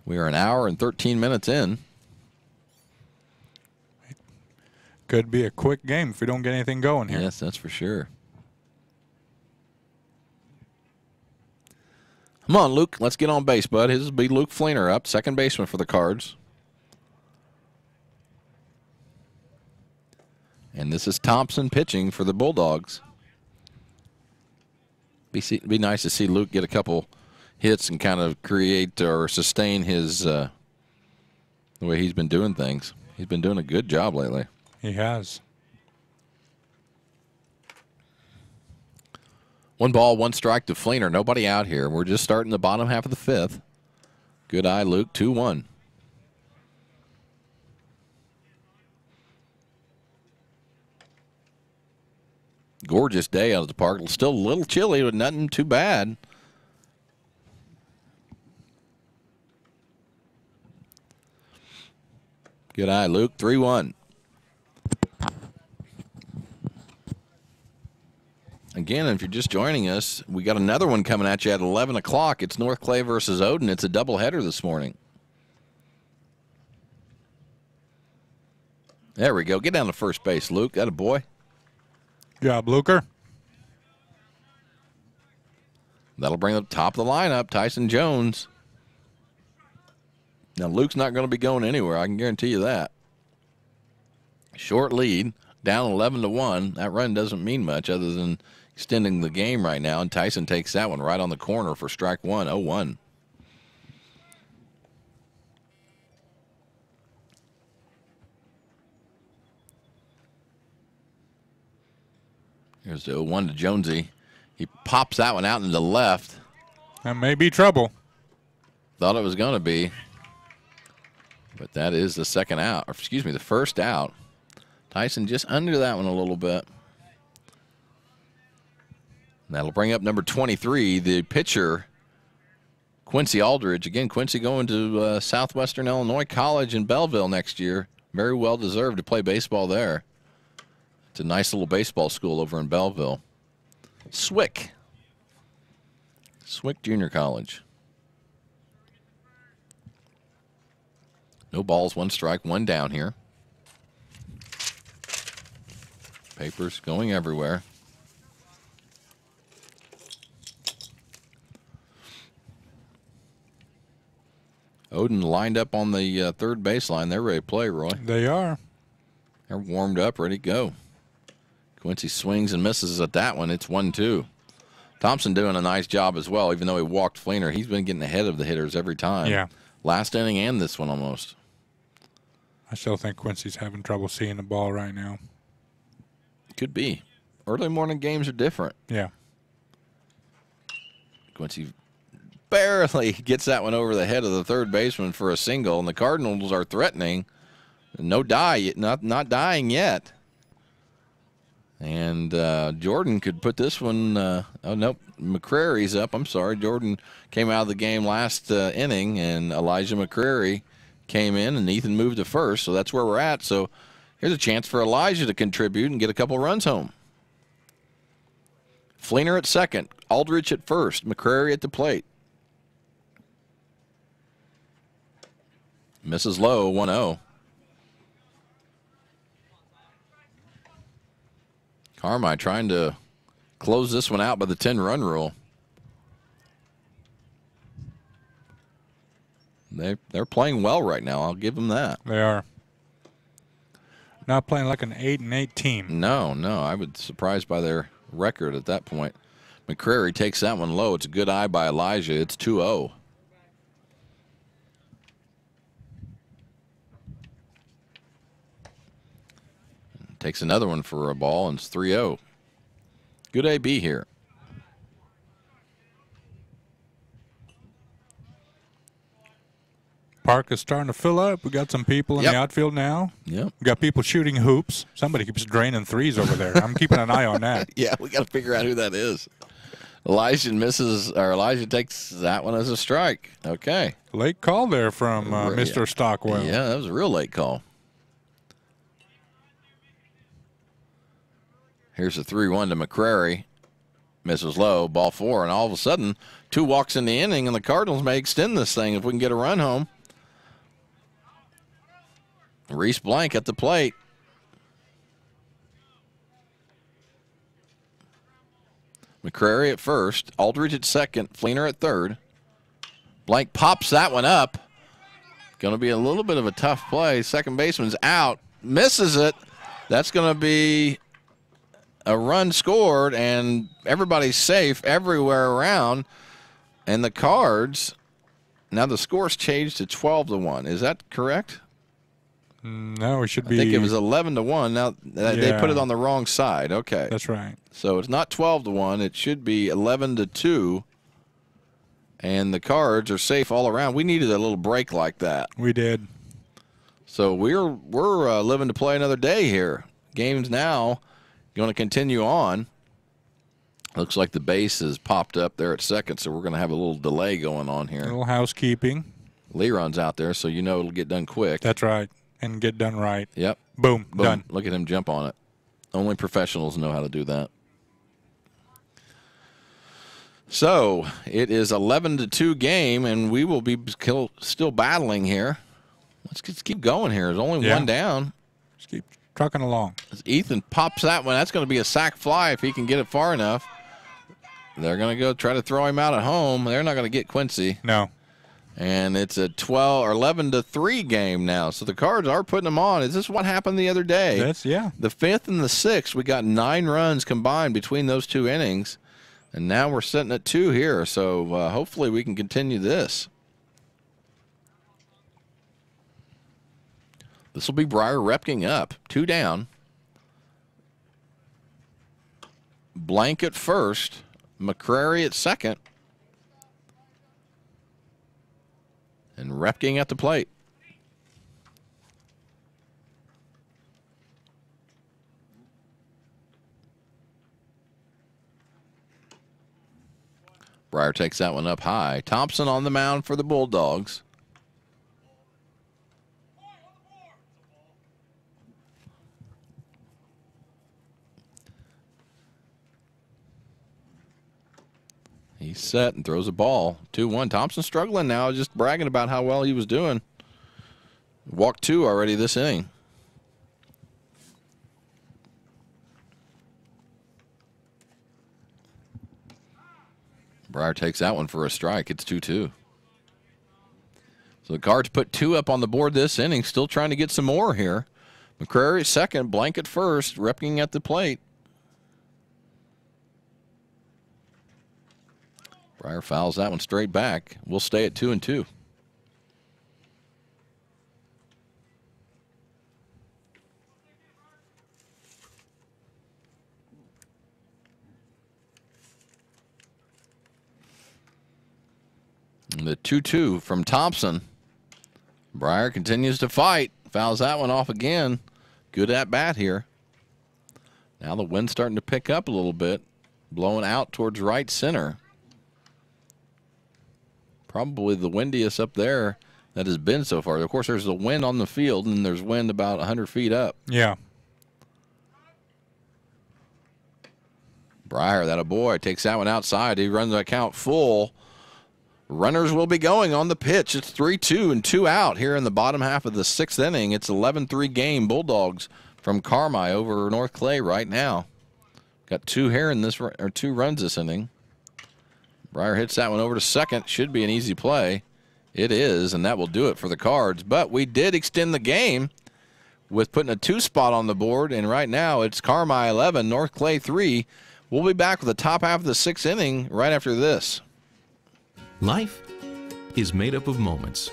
We are an hour and 13 minutes in. Could be a quick game if we don't get anything going here. Yes, that's for sure. Come on, Luke. Let's get on base, bud. His will be Luke Fleener up, second baseman for the Cards. And this is Thompson pitching for the Bulldogs. Be nice to see Luke get a couple hits and kind of create or sustain his the way he's been doing things. He's been doing a good job lately. He has. 1 ball, 1 strike to Fleener. Nobody out here. We're just starting the bottom half of the 5th. Good eye, Luke. 2-1. Gorgeous day out of the park. Still a little chilly, but nothing too bad. Good eye, Luke. 3-1. Again, if you're just joining us, we got another one coming at you at 11 o'clock. It's North Clay versus Odin. It's a doubleheader this morning. There we go. Get down to first base, Luke. That a boy. Good job, Luker. That'll bring up top of the lineup, Tyson Jones. Now, Luke's not going to be going anywhere. I can guarantee you that. Short lead, down 11-1. That run doesn't mean much other than extending the game right now, and Tyson takes that one right on the corner for strike 1, 0-1. Here's the 0-1 to Jonesy. He pops that one out into the left. That may be trouble. Thought it was going to be. But that is the second out. Or excuse me, the first out. Tyson just under that one a little bit. That'll bring up number 23, the pitcher, Quincy Aldridge. Again, Quincy going to Southwestern Illinois College in Belleville next year. Very well deserved to play baseball there. It's a nice little baseball school over in Belleville. Swick Junior College. No balls, 1 strike, 1 down here. Papers going everywhere. Odin lined up on the third baseline. They're ready to play, Roy. They are. They're warmed up, ready to go. Quincy swings and misses at that one. It's 1-2. Thompson doing a nice job as well, even though he walked Fleener. He's been getting ahead of the hitters every time. Yeah. Last inning and this one almost. I still think Quincy's having trouble seeing the ball right now. Could be. Early morning games are different. Yeah. Quincy barely gets that one over the head of the third baseman for a single, and the Cardinals are threatening. No die, not dying yet. And Jordan could put this one. Oh, nope. McCrary's up. I'm sorry. Jordan came out of the game last inning, and Elijah McCrary came in, and Ethan moved to first. So that's where we're at. So here's a chance for Elijah to contribute and get a couple runs home. Fleener at second. Aldrich at first. McCrary at the plate. Misses low, 1-0. Carmi trying to close this one out by the 10-run rule. They're playing well right now. I'll give them that. They are. Not playing like an 8-8 team. No. I was surprised by their record at that point. McCrary takes that one low. It's a good eye by Elijah. It's 2-0. Takes another one for a ball, and it's 3-0. Good AB here. Park is starting to fill up. We got some people in the outfield now. Yep. We got people shooting hoops. Somebody keeps draining threes over there. I'm keeping an eye on that. Yeah, we got to figure out who that is. Elijah takes that one as a strike. Okay. Late call there from Mr. Stockwell. Yeah, that was a real late call. Here's a 3-1 to McCrary. Misses low, ball 4, and all of a sudden, 2 walks in the inning, and the Cardinals may extend this thing if we can get a run home. Reese Blank at the plate. McCrary at first, Aldridge at second, Fleener at third. Blank pops that one up. Going to be a little bit of a tough play. Second baseman's out, misses it. That's going to be a run scored, and everybody's safe everywhere around. And the Cards, now the score's changed to 12-1. Is that correct? No, it should be. I think it was 11-1. Now they put it on the wrong side. Okay. That's right. So it's not 12-1. It should be 11-2. And the Cards are safe all around. We needed a little break like that. We did. So we're living to play another day here. Game's now going to continue on. Looks like the base has popped up there at second, so we're going to have a little delay going on here. A little housekeeping. Leron's out there, so you know it'll get done quick. That's right. And get done right. Yep. Boom. Done. Look at him jump on it. Only professionals know how to do that. So it is 11-2 game, and we will be still battling here. Let's keep going here. There's only one down. Just keep trucking along. As Ethan pops that one. That's going to be a sac fly if he can get it far enough. They're going to go try to throw him out at home. They're not going to get Quincy. No. And it's a 11-3 game now. So the Cards are putting them on. Is this what happened the other day? Yeah. The 5th and the 6th, we got 9 runs combined between those 2 innings. And now we're sitting at 2 here. So hopefully we can continue this. This will be Breyer repping up. 2 down. Blank at first. McCrary at second. And Repking at the plate. Breyer takes that one up high. Thompson on the mound for the Bulldogs. He's set and throws a ball. 2-1. Thompson struggling now, just bragging about how well he was doing. Walked 2 already this inning. Breyer takes that one for a strike. It's 2-2. So the Cards put 2 up on the board this inning, still trying to get some more here. McCrary second, Blank at first, Repking at the plate. Breyer fouls that one straight back. We'll stay at 2-2. And the 2-2 from Thompson. Breyer continues to fight. Fouls that one off again. Good at bat here. Now the wind's starting to pick up a little bit. Blowing out towards right center. Probably the windiest up there that has been so far. Of course, there's the wind on the field, and there's wind about 100 feet up. Yeah. Breyer, that a boy, takes that one outside. He runs the count full. Runners will be going on the pitch. It's 3-2 and 2 out here in the bottom half of the 6th inning. It's 11-3 game. Bulldogs from Carmi over North Clay right now. Got 2 here in this, or 2 runs this inning. Breyer hits that one over to second. Should be an easy play. It is, and that will do it for the Cards. But we did extend the game with putting a 2 spot on the board, and right now it's Carmi 11, North Clay 3. We'll be back with the top half of the 6th inning right after this. Life is made up of moments.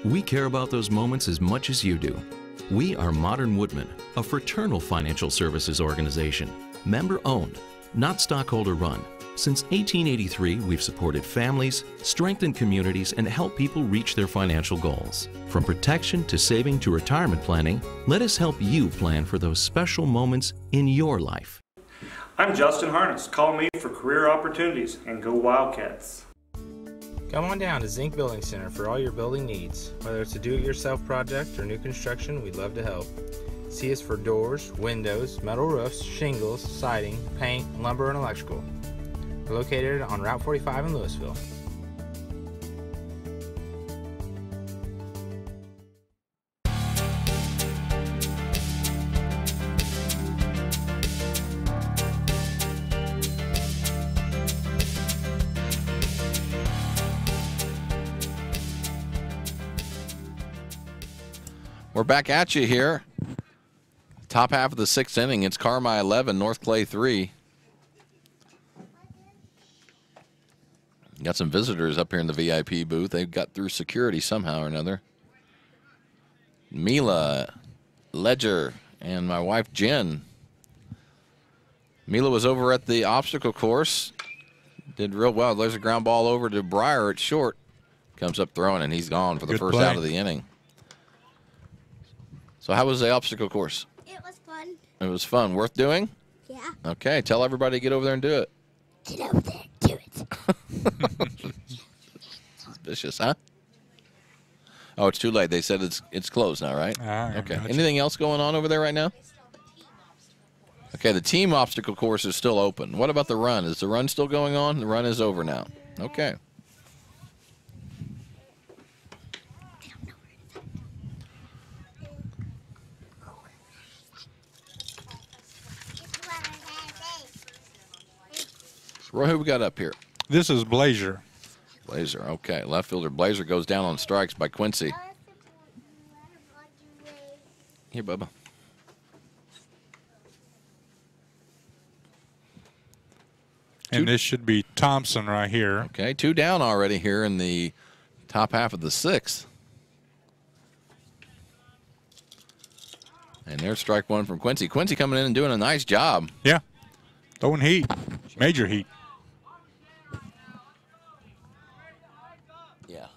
We care about those moments as much as you do. We are Modern Woodmen, a fraternal financial services organization, member-owned, not stockholder-run. Since 1883, we've supported families, strengthened communities, and helped people reach their financial goals. From protection to saving to retirement planning, let us help you plan for those special moments in your life. I'm Justin Harness. Call me for career opportunities, and go Wildcats. Come on down to Zinc Building Center for all your building needs. Whether it's a do-it-yourself project or new construction, we'd love to help. See us for doors, windows, metal roofs, shingles, siding, paint, lumber, and electrical. We're located on Route 45 in Louisville. We're back at you here. Top half of the 6th inning. It's Carmi 11, North Clay 3. Got some visitors up here in the VIP booth. They've got through security somehow or another. Mila, Ledger, and my wife Jen. Mila was over at the obstacle course. Did real well. There's a ground ball over to Breyer at short. Comes up throwing, and he's gone for the first out of the inning. So how was the obstacle course? It was fun. It was fun. Worth doing? Yeah. Okay, tell everybody to get over there and do it. Get over there, do it. Vicious, huh? Oh, it's too late. They said it's closed now, right? Okay. Gotcha. Anything else going on over there right now? Okay, the team obstacle course is still open. What about the run? Is the run still going on? The run is over now. Okay. Roy, who we got up here? This is Blazer. Blazer, okay. Left fielder Blazer goes down on strikes by Quincy. Here, Bubba. And this should be Thompson right here. Okay, 2 down already here in the top half of the 6th. And there's strike 1 from Quincy. Quincy coming in and doing a nice job. Yeah. Throwing heat. Major heat. Yeah.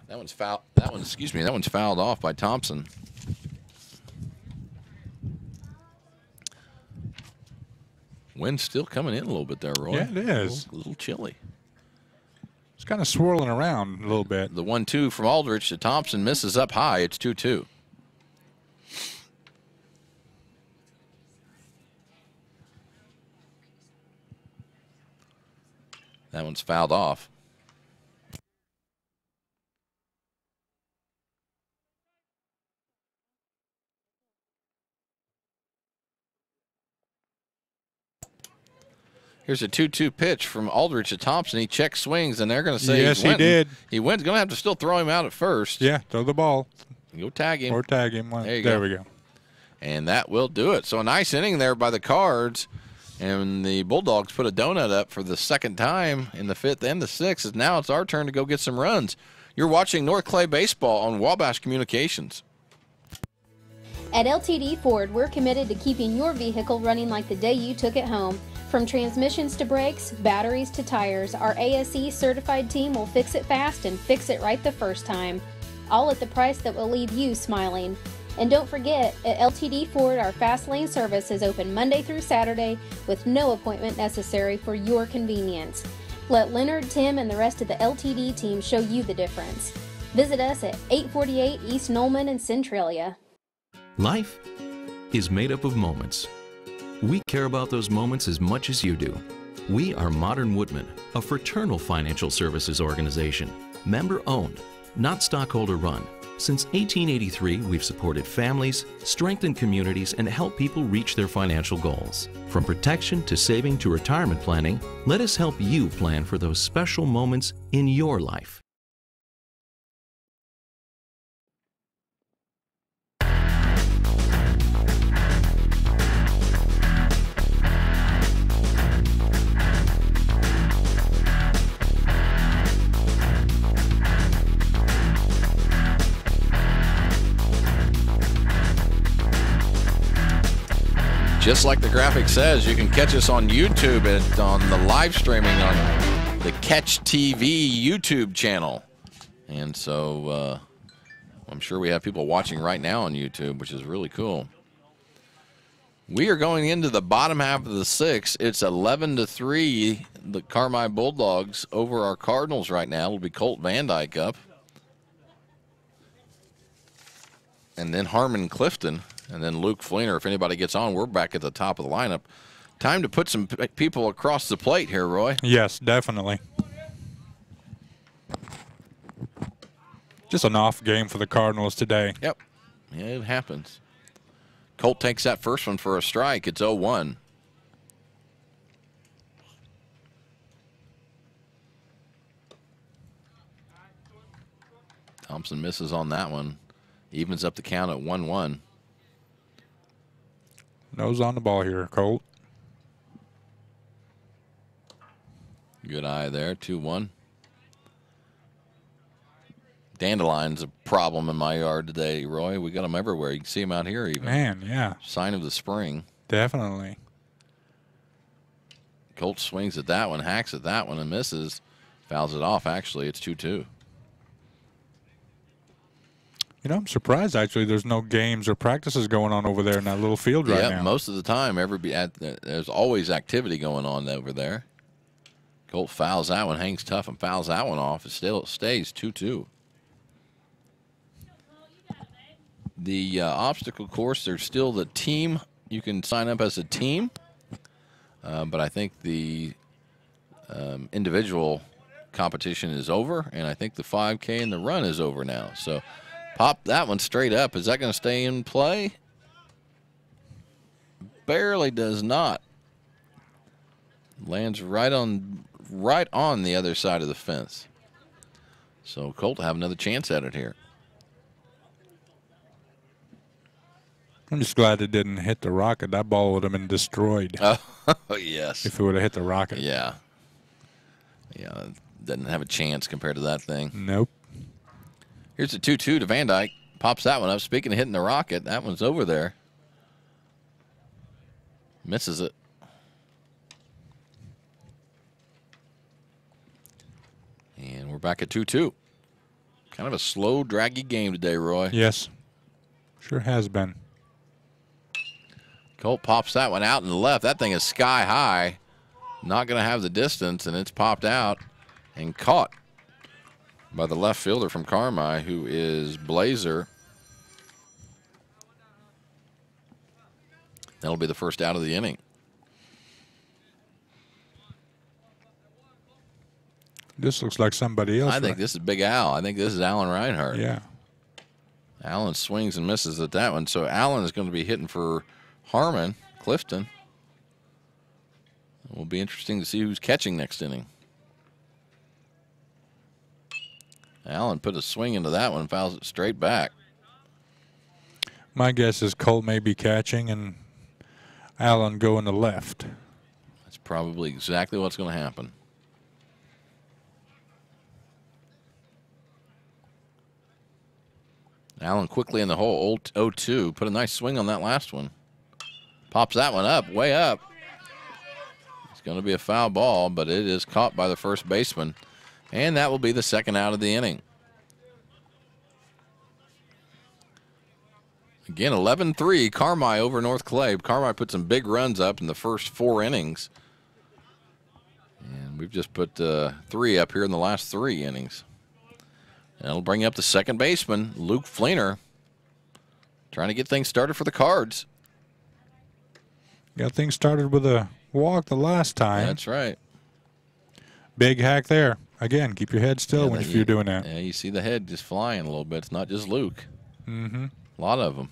That one's foul. That one, excuse me, that one's fouled off by Thompson. Wind's still coming in a little bit there, Roy. Yeah, it is. A little chilly. It's kind of swirling around a little bit. The 1-2 from Aldrich to Thompson misses up high. It's 2-2. That one's fouled off. Here's a 2-2 pitch from Aldrich to Thompson. He check swings, and they're going to say yes, he did. He went. Going to have to still throw him out at first. Yeah, throw the ball. Go tag him. Or tag him. There we go. And that will do it. So a nice inning there by the Cards. And the Bulldogs put a donut up for the second time in the 5th and the 6th. And now it's our turn to go get some runs. You're watching North Clay Baseball on Wabash Communications. At LTD Ford, we're committed to keeping your vehicle running like the day you took it home. From transmissions to brakes, batteries to tires, our ASE certified team will fix it fast and fix it right the first time. All at the price that will leave you smiling. And don't forget, at LTD Ford, our fast lane service is open Monday through Saturday with no appointment necessary for your convenience. Let Leonard, Tim, and the rest of the LTD team show you the difference. Visit us at 848 East Nolman in Centralia. Life is made up of moments. We care about those moments as much as you do. We are Modern Woodmen, a fraternal financial services organization, member-owned, not stockholder-run. Since 1883, we've supported families, strengthened communities, and helped people reach their financial goals. From protection to saving to retirement planning, let us help you plan for those special moments in your life. Just like the graphic says, you can catch us on YouTube and on the live streaming on the Catch TV YouTube channel. And so I'm sure we have people watching right now on YouTube, which is really cool. We are going into the bottom half of the 6th. It's 11-3, the Carmi Bulldogs over our Cardinals right now. It'll be Colt Van Dyke up. And then Harmon Clifton. And then Luke Fleener, if anybody gets on, we're back at the top of the lineup. Time to put some people across the plate here, Roy. Yes, definitely. Just an off game for the Cardinals today. Yep. Yeah, it happens. Colt takes that first one for a strike. It's 0-1. Thompson misses on that one. Evens up the count at 1-1. Nose on the ball here, Colt. Good eye there, 2-1. Dandelion's a problem in my yard today, Roy. We got them everywhere. You can see them out here even. Man, yeah. Sign of the spring. Definitely. Colt swings at that one, hacks at that one, and misses. Fouls it off, actually. It's 2-2. You know, I'm surprised, actually, there's no games or practices going on over there in that little field right now. Yeah, most of the time, there's always activity going on over there. Colt fouls that one, hangs tough, and fouls that one off. It still stays 2-2. The obstacle course, there's still the team. You can sign up as a team, but I think the individual competition is over, and I think the 5K and the run is over now. So pop that one straight up. Is that going to stay in play? Barely does not. Lands right on the other side of the fence. So Colt will have another chance at it here. I'm just glad it didn't hit the rocket. That ball would have been destroyed. Oh, yes. If it would have hit the rocket. Yeah. Yeah. doesn't have a chance compared to that thing. Nope. Here's the 2-2 to Van Dyke. Pops that one up. Speaking of hitting the rocket, that one's over there. Misses it. And we're back at 2-2. Kind of a slow, draggy game today, Roy. Yes. Sure has been. Colt pops that one out in the left. That thing is sky high. Not going to have the distance, and it's popped out and caught by the left fielder from Carmi, who is Blazer. That'll be the first out of the inning. This looks like somebody else. I think this is Big Al. I think this is Alan Reinhardt. Yeah. Allen swings and misses at that one. So Allen is going to be hitting for Harmon, Clifton. It will be interesting to see who's catching next inning. Allen put a swing into that one, fouls it straight back. My guess is Colt may be catching and Allen going to left. That's probably exactly what's going to happen. Allen quickly in the hole, 0-2. Put a nice swing on that last one. Pops that one up, way up. It's going to be a foul ball, but it is caught by the first baseman. And that will be the second out of the inning. Again, 11-3, Carmi over North Clay. Carmi put some big runs up in the first 4 innings. And we've just put 3 up here in the last 3 innings. That'll bring up the second baseman, Luke Fleener, trying to get things started for the Cards. Got things started with a walk the last time. That's right. Big hack there. Again, keep your head still if you're doing that. Yeah, you see the head just flying a little bit. It's not just Luke. Mm-hmm. A lot of them.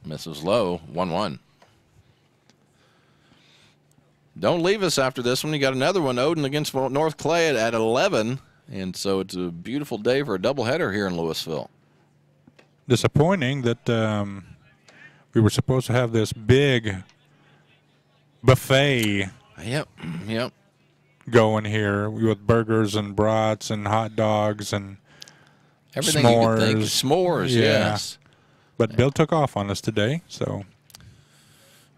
Misses low, 1-1. Don't leave us after this one. You got another one, Odin against North Clay at 11. And so it's a beautiful day for a doubleheader here in Louisville. Disappointing that we were supposed to have this big buffet Yep. going here with burgers and brats and hot dogs and everything s'mores. You could think. S'mores, yeah. Yes. But Bill took off on us today, so.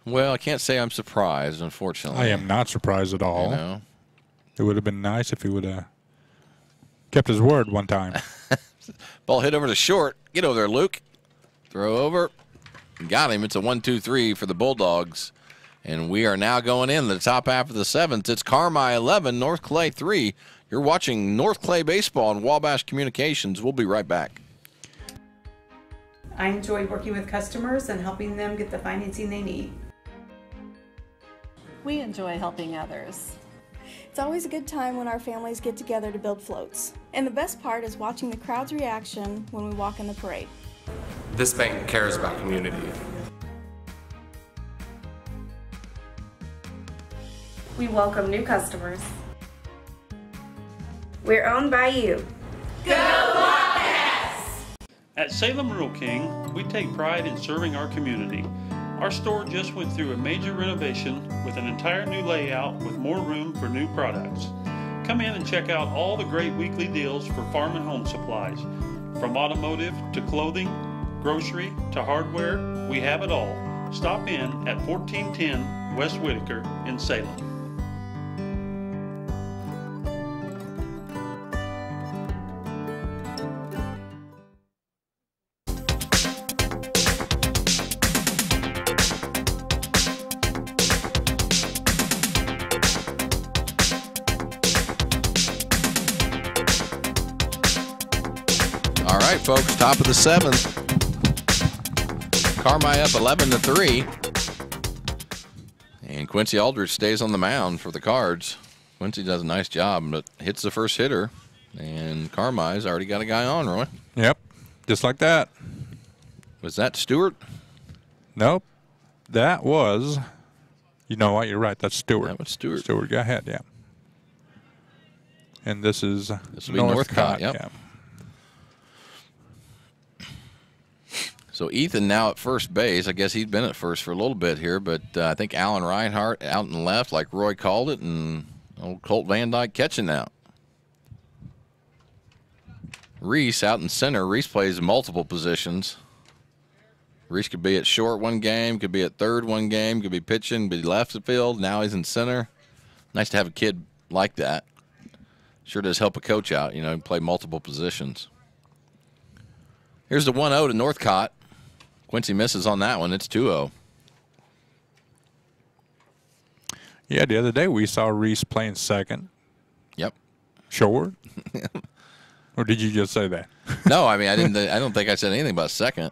Well, I can't say I'm surprised, unfortunately. I am not surprised at all. You know? It would have been nice if he would have kept his word one time. Ball hit over to short. Get over there, Luke. Throw over. Got him. It's a 1-2-3 for the Bulldogs. And we are now going in the top half of the 7th. It's Carmi 11, North Clay 3. You're watching North Clay Baseball on Wabash Communications. We'll be right back. I enjoy working with customers and helping them get the financing they need. We enjoy helping others. It's always a good time when our families get together to build floats. And the best part is watching the crowd's reaction when we walk in the parade. This bank cares about community. We welcome new customers. We're owned by you. Go Wabash! At Salem Rural King, we take pride in serving our community. Our store just went through a major renovation with an entire new layout with more room for new products. Come in and check out all the great weekly deals for farm and home supplies. From automotive to clothing, grocery to hardware, we have it all. Stop in at 1410 West Whitaker in Salem. All right, folks, top of the 7th. Carmi up 11-3. And Quincy Aldridge stays on the mound for the Cards. Quincy does a nice job, but hits the first hitter. And Carmi's already got a guy on, Roy. Yep, just like that. Was that Stewart? Nope. That was, you know what, you're right, that's Stewart. That was Stewart. Stewart, go ahead, yeah. And this will be Northcott, yep. Yeah. So Ethan now at first base. I guess he'd been at first for a little bit here, but I think Alan Reinhardt out and left, like Roy called it, and Old Colt Van Dyke catching now. Reese out in center. Reese plays multiple positions. Reese could be at short one game, could be at third one game, could be pitching, be left field. Now he's in center. Nice to have a kid like that. Sure does help a coach out, play multiple positions. Here's the 1-0 to Northcott. Quincy misses on that one. It's 2-0. Yeah, the other day we saw Reese playing second. Yep. Short. Or did you just say that? No, I don't think I said anything about second.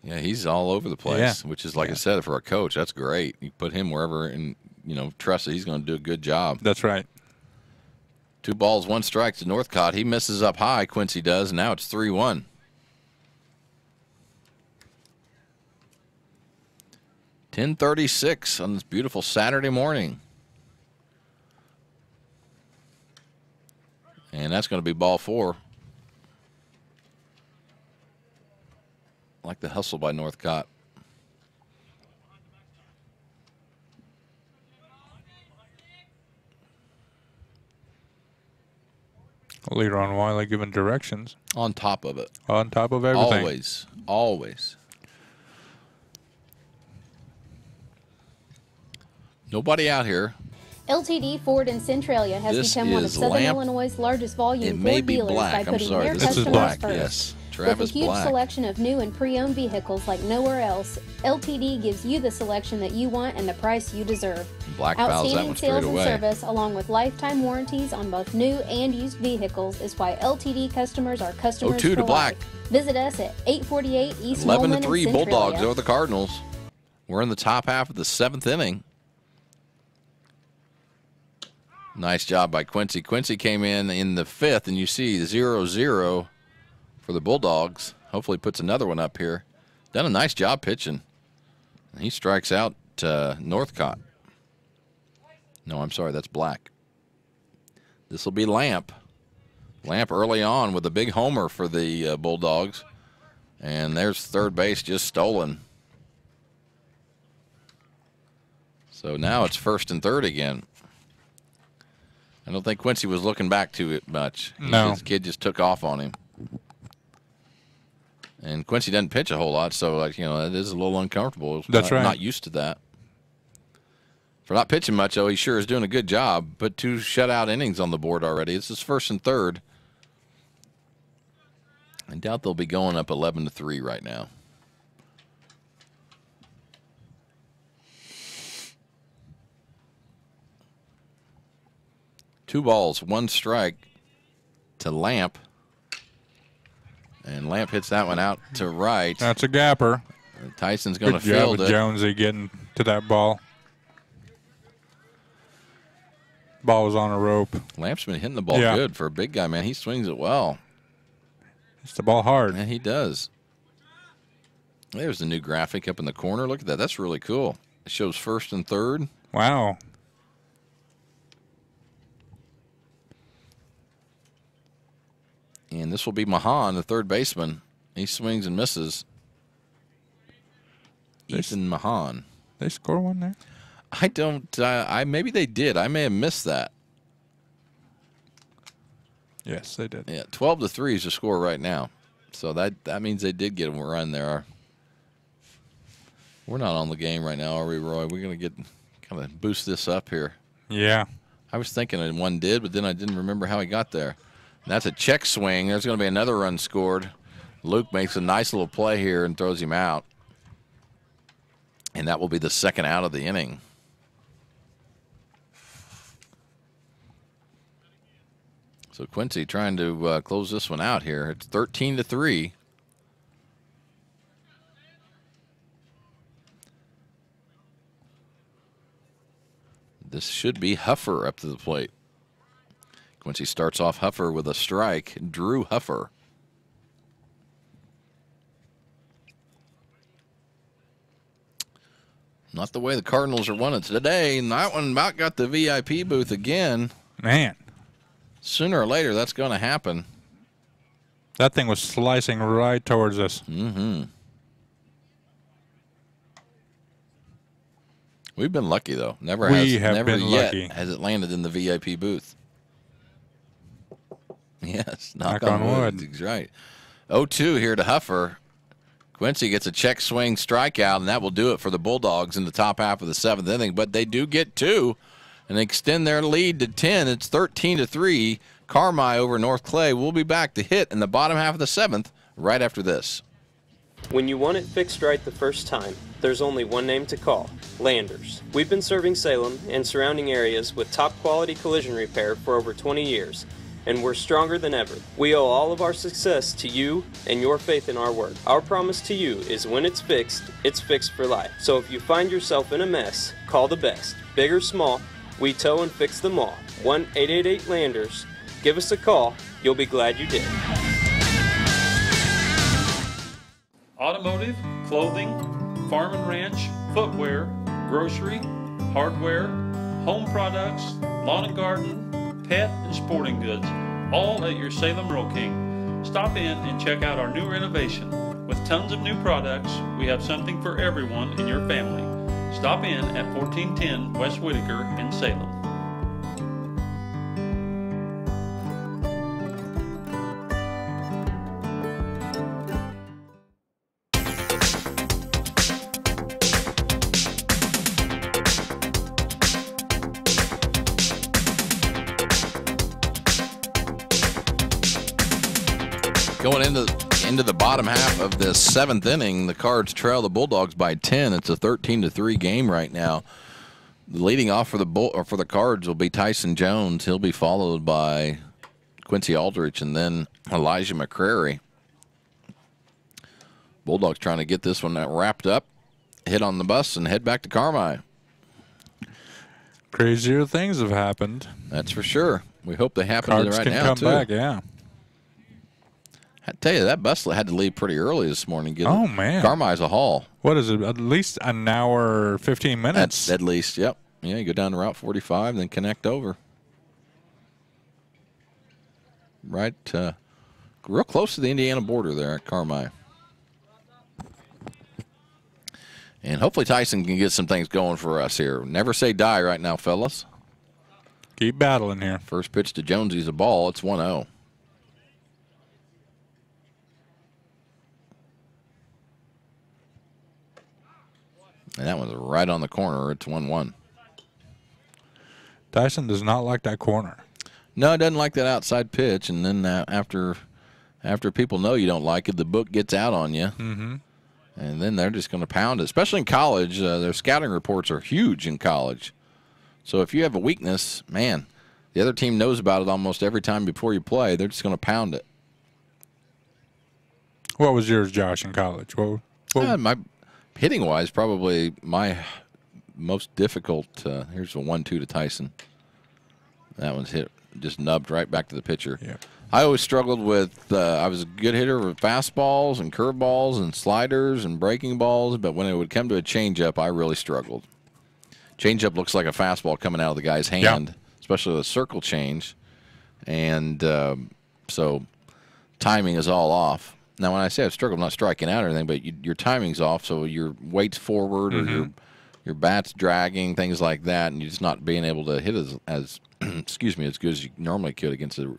Yeah, he's all over the place, which is, like I said, for a coach, that's great. You put him wherever and, trust that he's going to do a good job. That's right. 2 balls, 1 strike to Northcott. He misses up high, Quincy does. Now it's 3-1. .36 on this beautiful Saturday morning. And that's going to be ball 4. I like the hustle by Northcott. Leader on Wiley giving directions. On top of it. On top of everything. Always. Always. Nobody out here. LTD Ford in Centralia has This become one of is Southern Lamp. Illinois' largest volume It may Ford be dealers black. by I'm putting sorry. their This is customers black. first. Yes. With Travis a huge Black. selection of new and pre-owned vehicles like nowhere else, LTD gives you the selection that you want and the price you deserve. Black fouls that Outstanding one straight sales and away. service, along with lifetime warranties on both new and used vehicles, is why LTD customers are customers 0-2 for to Black. life. Visit us at 848 East 11 Molman to in 3 Centralia. Bulldogs over the Cardinals. We're in the top half of the 7th inning. Nice job by Quincy. Quincy came in the 5th, and you see 0-0 for the Bulldogs. Hopefully puts another one up here. Done a nice job pitching. And he strikes out Northcott. No, I'm sorry, that's Black. This will be Lamp. Lamp early on with a big homer for the Bulldogs. And there's third base just stolen. So now it's first and third again. I don't think Quincy was looking back to it much. No. His kid just took off on him. And Quincy doesn't pitch a whole lot, so it is a little uncomfortable. That's right. Not used to that. For not pitching much, though, he sure is doing a good job. Put 2 shutout innings on the board already. It's his first and third. I doubt they'll be going up 11 to 3 right now. Two balls, 1 strike to Lamp. And Lamp hits that one out to right. That's a gapper. Tyson's going to Good job field with it. Jonesy getting to that ball. Ball was on a rope. Lamp's been hitting the ball good for a big guy, man. He swings it well. It's the ball hard. And he does. There's the new graphic up in the corner. Look at that. That's really cool. It shows first and third. Wow. And this will be Mahan, the third baseman. He swings and misses. Ethan Mahan. They score one there? I don't. Maybe they did. I may have missed that. Yes, they did. Yeah, 12 to 3 is the score right now. So that means they did get a run there. We're not on the game right now, are we, Roy? We're going to kind of boost this up here. Yeah. I was thinking that one did, but then I didn't remember how he got there. And that's a check swing. There's going to be another run scored. Luke makes a nice little play here and throws him out. And that will be the second out of the inning. So Quincy trying to close this one out here. It's 13 to 3. This should be Huffer up to the plate. Quincy starts off Huffer with a strike. Drew Huffer. Not the way the Cardinals are winning today. And that one about got the VIP booth again. Man. Sooner or later, that's going to happen. That thing was slicing right towards us. Mm-hmm. We've been lucky, though. Never been yet lucky. has it landed in the VIP booth. Yes, knock on wood. He's right. 0-2 here to Huffer. Quincy gets a check swing strikeout, and that will do it for the Bulldogs in the top half of the 7th inning. But they do get 2 and extend their lead to 10. It's 13-3. Carmi over North Clay. We'll be back to hit in the bottom half of the 7th right after this. When you want it fixed right the first time, there's only one name to call, Landers. We've been serving Salem and surrounding areas with top quality collision repair for over 20 years, and we're stronger than ever. We owe all of our success to you and your faith in our work. Our promise to you is when it's fixed for life. So if you find yourself in a mess, call the best. Big or small, we tow and fix them all. 1-888-LANDERS. Give us a call. You'll be glad you did. Automotive, clothing, farm and ranch, footwear, grocery, hardware, home products, lawn and garden, pet and sporting goods, all at your Salem Roll King. Stop in and check out our new renovation. With tons of new products, we have something for everyone in your family. Stop in at 1410 West Whitaker in Salem. Going into the bottom half of the 7th inning, the Cards trail the Bulldogs by 10. It's a 13-3 game right now. Leading off for the Cards will be Tyson Jones. He'll be followed by Quincy Aldrich and then Elijah McCrary. Bulldogs trying to get this one wrapped up, hit on the bus, and head back to Carmi. Crazier things have happened. That's for sure. We hope they happen Cards right can now, come too. back, yeah. I tell you, that bus had to leave pretty early this morning. Oh, man. Carmi's a haul. What is it, at least an hour, 15 minutes? At least, yep. Yeah, you go down to Route 45, then connect over. Right, real close to the Indiana border there at Carmi. And hopefully Tyson can get some things going for us here. Never say die right now, fellas. Keep battling here. First pitch to Jonesy's a ball. It's 1-0. And that one's right on the corner. It's 1-1. Tyson does not like that corner. No, it doesn't like that outside pitch. And then after people know you don't like it, the book gets out on you. Mm-hmm. And then they're just going to pound it. Especially in college, their scouting reports are huge in college. So if you have a weakness, man, the other team knows about it almost every time before you play. They're just going to pound it. What was yours, Josh, in college? My hitting-wise, probably my most difficult. Here's a 1-2 to Tyson. That one's hit, just nubbed right back to the pitcher. Yeah. I always struggled with, I was a good hitter with fastballs and curveballs and sliders and breaking balls, but when it would come to a changeup, I really struggled. Changeup looks like a fastball coming out of the guy's hand, especially with a circle change. And so timing is all off. Now, when I say I struggle, I'm not striking out or anything, but your timing's off, so your weight's forward or your bat's dragging, things like that, and you're just not being able to hit as excuse me, as good as you normally could against a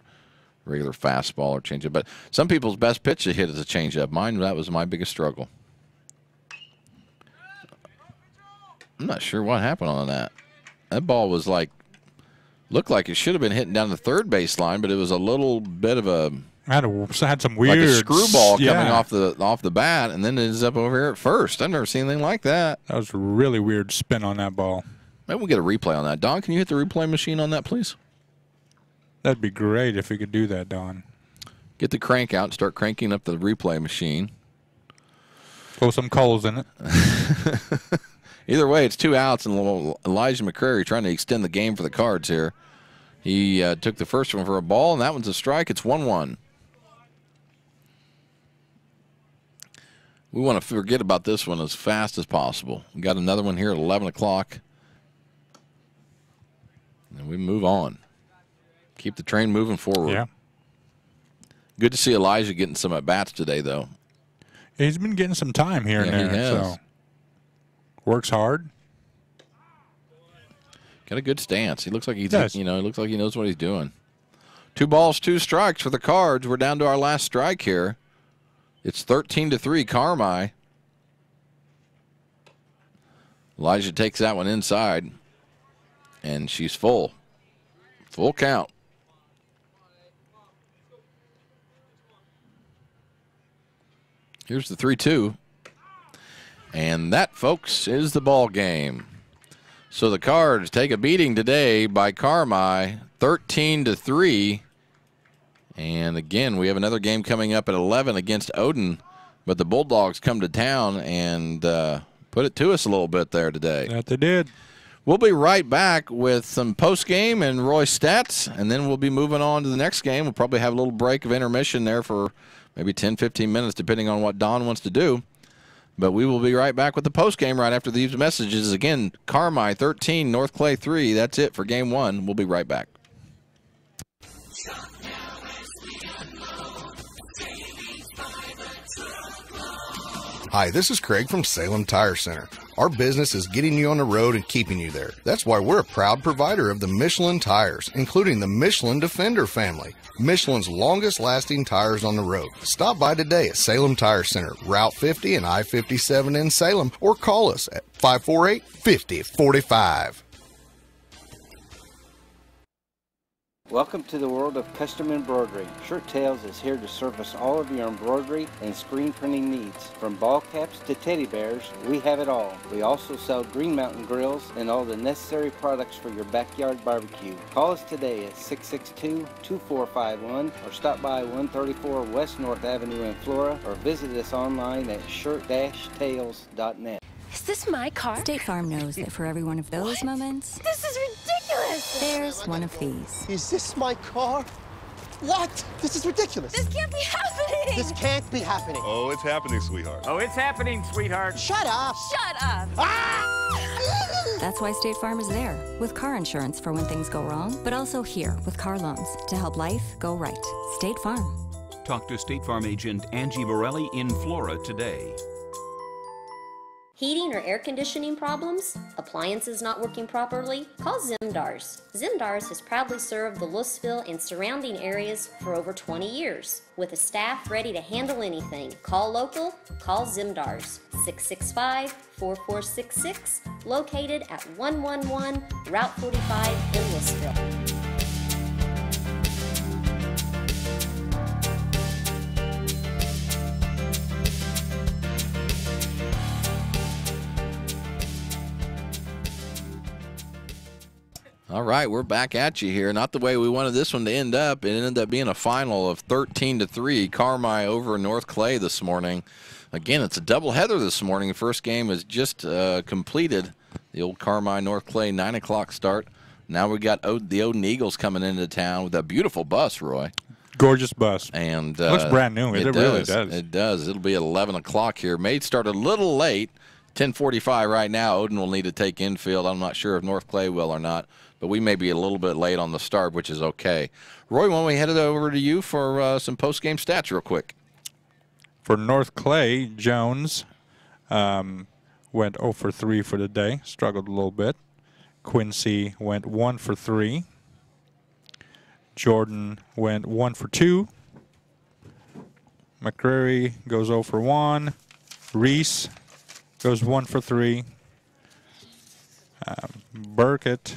regular fastball or changeup. But some people's best pitch to hit is a changeup. Mine, that was my biggest struggle. I'm not sure what happened on that. That ball was looked like it should have been hitting down the third base line, but it was a little bit of a had some weird, like a screwball coming off the bat, and then it ends up over here at first. I've never seen anything like that. That was a really weird spin on that ball. Maybe we'll get a replay on that. Don, can you hit the replay machine on that, please? That'd be great if we could do that, Don. Get the crank out and start cranking up the replay machine. Throw some coals in it. Either way, it's 2 outs, and Elijah McCrary trying to extend the game for the Cards here. He took the first one for a ball, and that one's a strike. It's 1-1. We want to forget about this one as fast as possible. We got another one here at 11 o'clock. And we move on. Keep the train moving forward. Yeah. Good to see Elijah getting some at-bats today, though. He's been getting some time here and there. He has. So works hard. Got a good stance. He looks like he's, Yes. he looks like he knows what he's doing. 2 balls, 2 strikes for the Cards. We're down to our last strike here. It's 13-3 Carmi. Elijah takes that one inside, and she's full. Full count. Here's the 3-2. And that, folks, is the ball game. So the Cards take a beating today by Carmi, 13-3. And again, we have another game coming up at 11 against Odin. But the Bulldogs come to town and put it to us a little bit there today. That they did. We'll be right back with some post-game and Roy's stats, and then we'll be moving on to the next game. We'll probably have a little break of intermission there for maybe 10, 15 minutes, depending on what Don wants to do. But we will be right back with the post-game right after these messages. Again, Carmi 13, North Clay 3. That's it for Game 1. We'll be right back. Hi, this is Craig from Salem Tire Center. Our business is getting you on the road and keeping you there. That's why we're a proud provider of the Michelin tires, including the Michelin Defender family, Michelin's longest-lasting tires on the road. Stop by today at Salem Tire Center, Route 50 and I-57 in Salem, or call us at 548-5045. Welcome to the world of custom embroidery. Shirt Tales is here to service all of your embroidery and screen printing needs. From ball caps to teddy bears, we have it all. We also sell Green Mountain grills and all the necessary products for your backyard barbecue. Call us today at 662-2451 or stop by 134 West North Avenue in Flora or visit us online at shirt-tales.net. Is this my car? State Farm knows that for every one of those moments, This is ridiculous! there's one of these. Is this my car? What? This is ridiculous. This can't be happening! This can't be happening. Oh, it's happening, sweetheart. Oh, it's happening, sweetheart. Shut up. Shut up! That's why State Farm is there, with car insurance for when things go wrong, but also here with car loans to help life go right. State Farm. Talk to State Farm agent Angie Morelli in Flora today. Heating or air conditioning problems? Appliances not working properly? Call Zimdars. Zimdars has proudly served the Louisville and surrounding areas for over 20 years. With a staff ready to handle anything, call local, call Zimdars. 665-4466, located at 111 Route 45 in Louisville. All right, we're back at you here. Not the way we wanted this one to end up. It ended up being a final of 13-3. Carmi over North Clay this morning. Again, it's a doubleheader this morning. The first game is just completed. The old Carmi North Clay 9 o'clock start. Now we got the Odin Eagles coming into town with a beautiful bus, Roy. Gorgeous bus. And looks brand new. It really does. It does. It'll be at 11 o'clock here. May start a little late. 10:45 right now. Odin will need to take infield. I'm not sure if North Clay will or not, but we may be a little bit late on the start, which is okay. Roy, why don't we head it over to you for some post-game stats real quick? For North Clay, Jones went 0 for 3 for the day. Struggled a little bit. Quincy went 1 for 3. Jordan went 1 for 2. McCreary goes 0 for 1. Reese goes 1 for 3. Burkett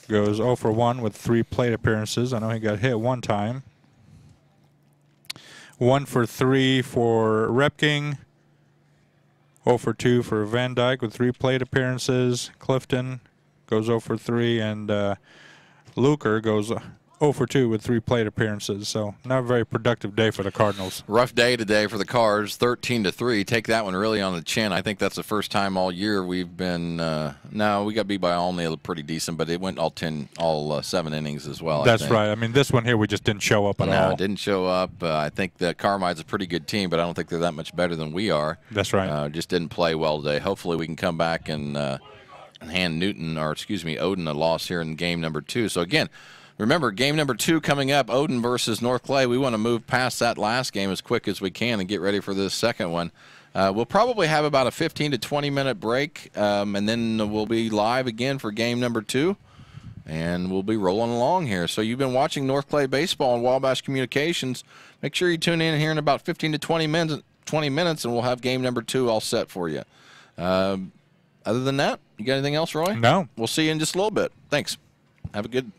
goes 0 for 1 with 3 plate appearances. I know he got hit one time. 1 for 3 for Repking. 0 for 2 for Van Dyke with 3 plate appearances. Clifton goes 0 for 3, and Luker goes 0 for 2 with 3 plate appearances. So not a very productive day for the Cardinals. Rough day today for the Cards, 13-3. Take that one really on the chin. I think that's the first time all year we've been. No, we got beat by Olney pretty decent, but it went all 7 innings as well. That's right. I mean, this one here we just didn't show up at all. No, didn't show up. I think that Carmi's a pretty good team, but I don't think they're that much better than we are. That's right. Just didn't play well today. Hopefully we can come back and hand Odin a loss here in game number 2. So again, remember, game number 2 coming up, Odin versus North Clay. We want to move past that last game as quick as we can and get ready for this second one. We'll probably have about a 15 to 20-minute break, and then we'll be live again for game number 2, and we'll be rolling along here. So you've been watching North Clay Baseball on Wabash Communications. Make sure you tune in here in about 15 to 20 minutes, and we'll have game number 2 all set for you. Other than that, you got anything else, Roy? No. We'll see you in just a little bit. Thanks. Have a good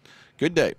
day.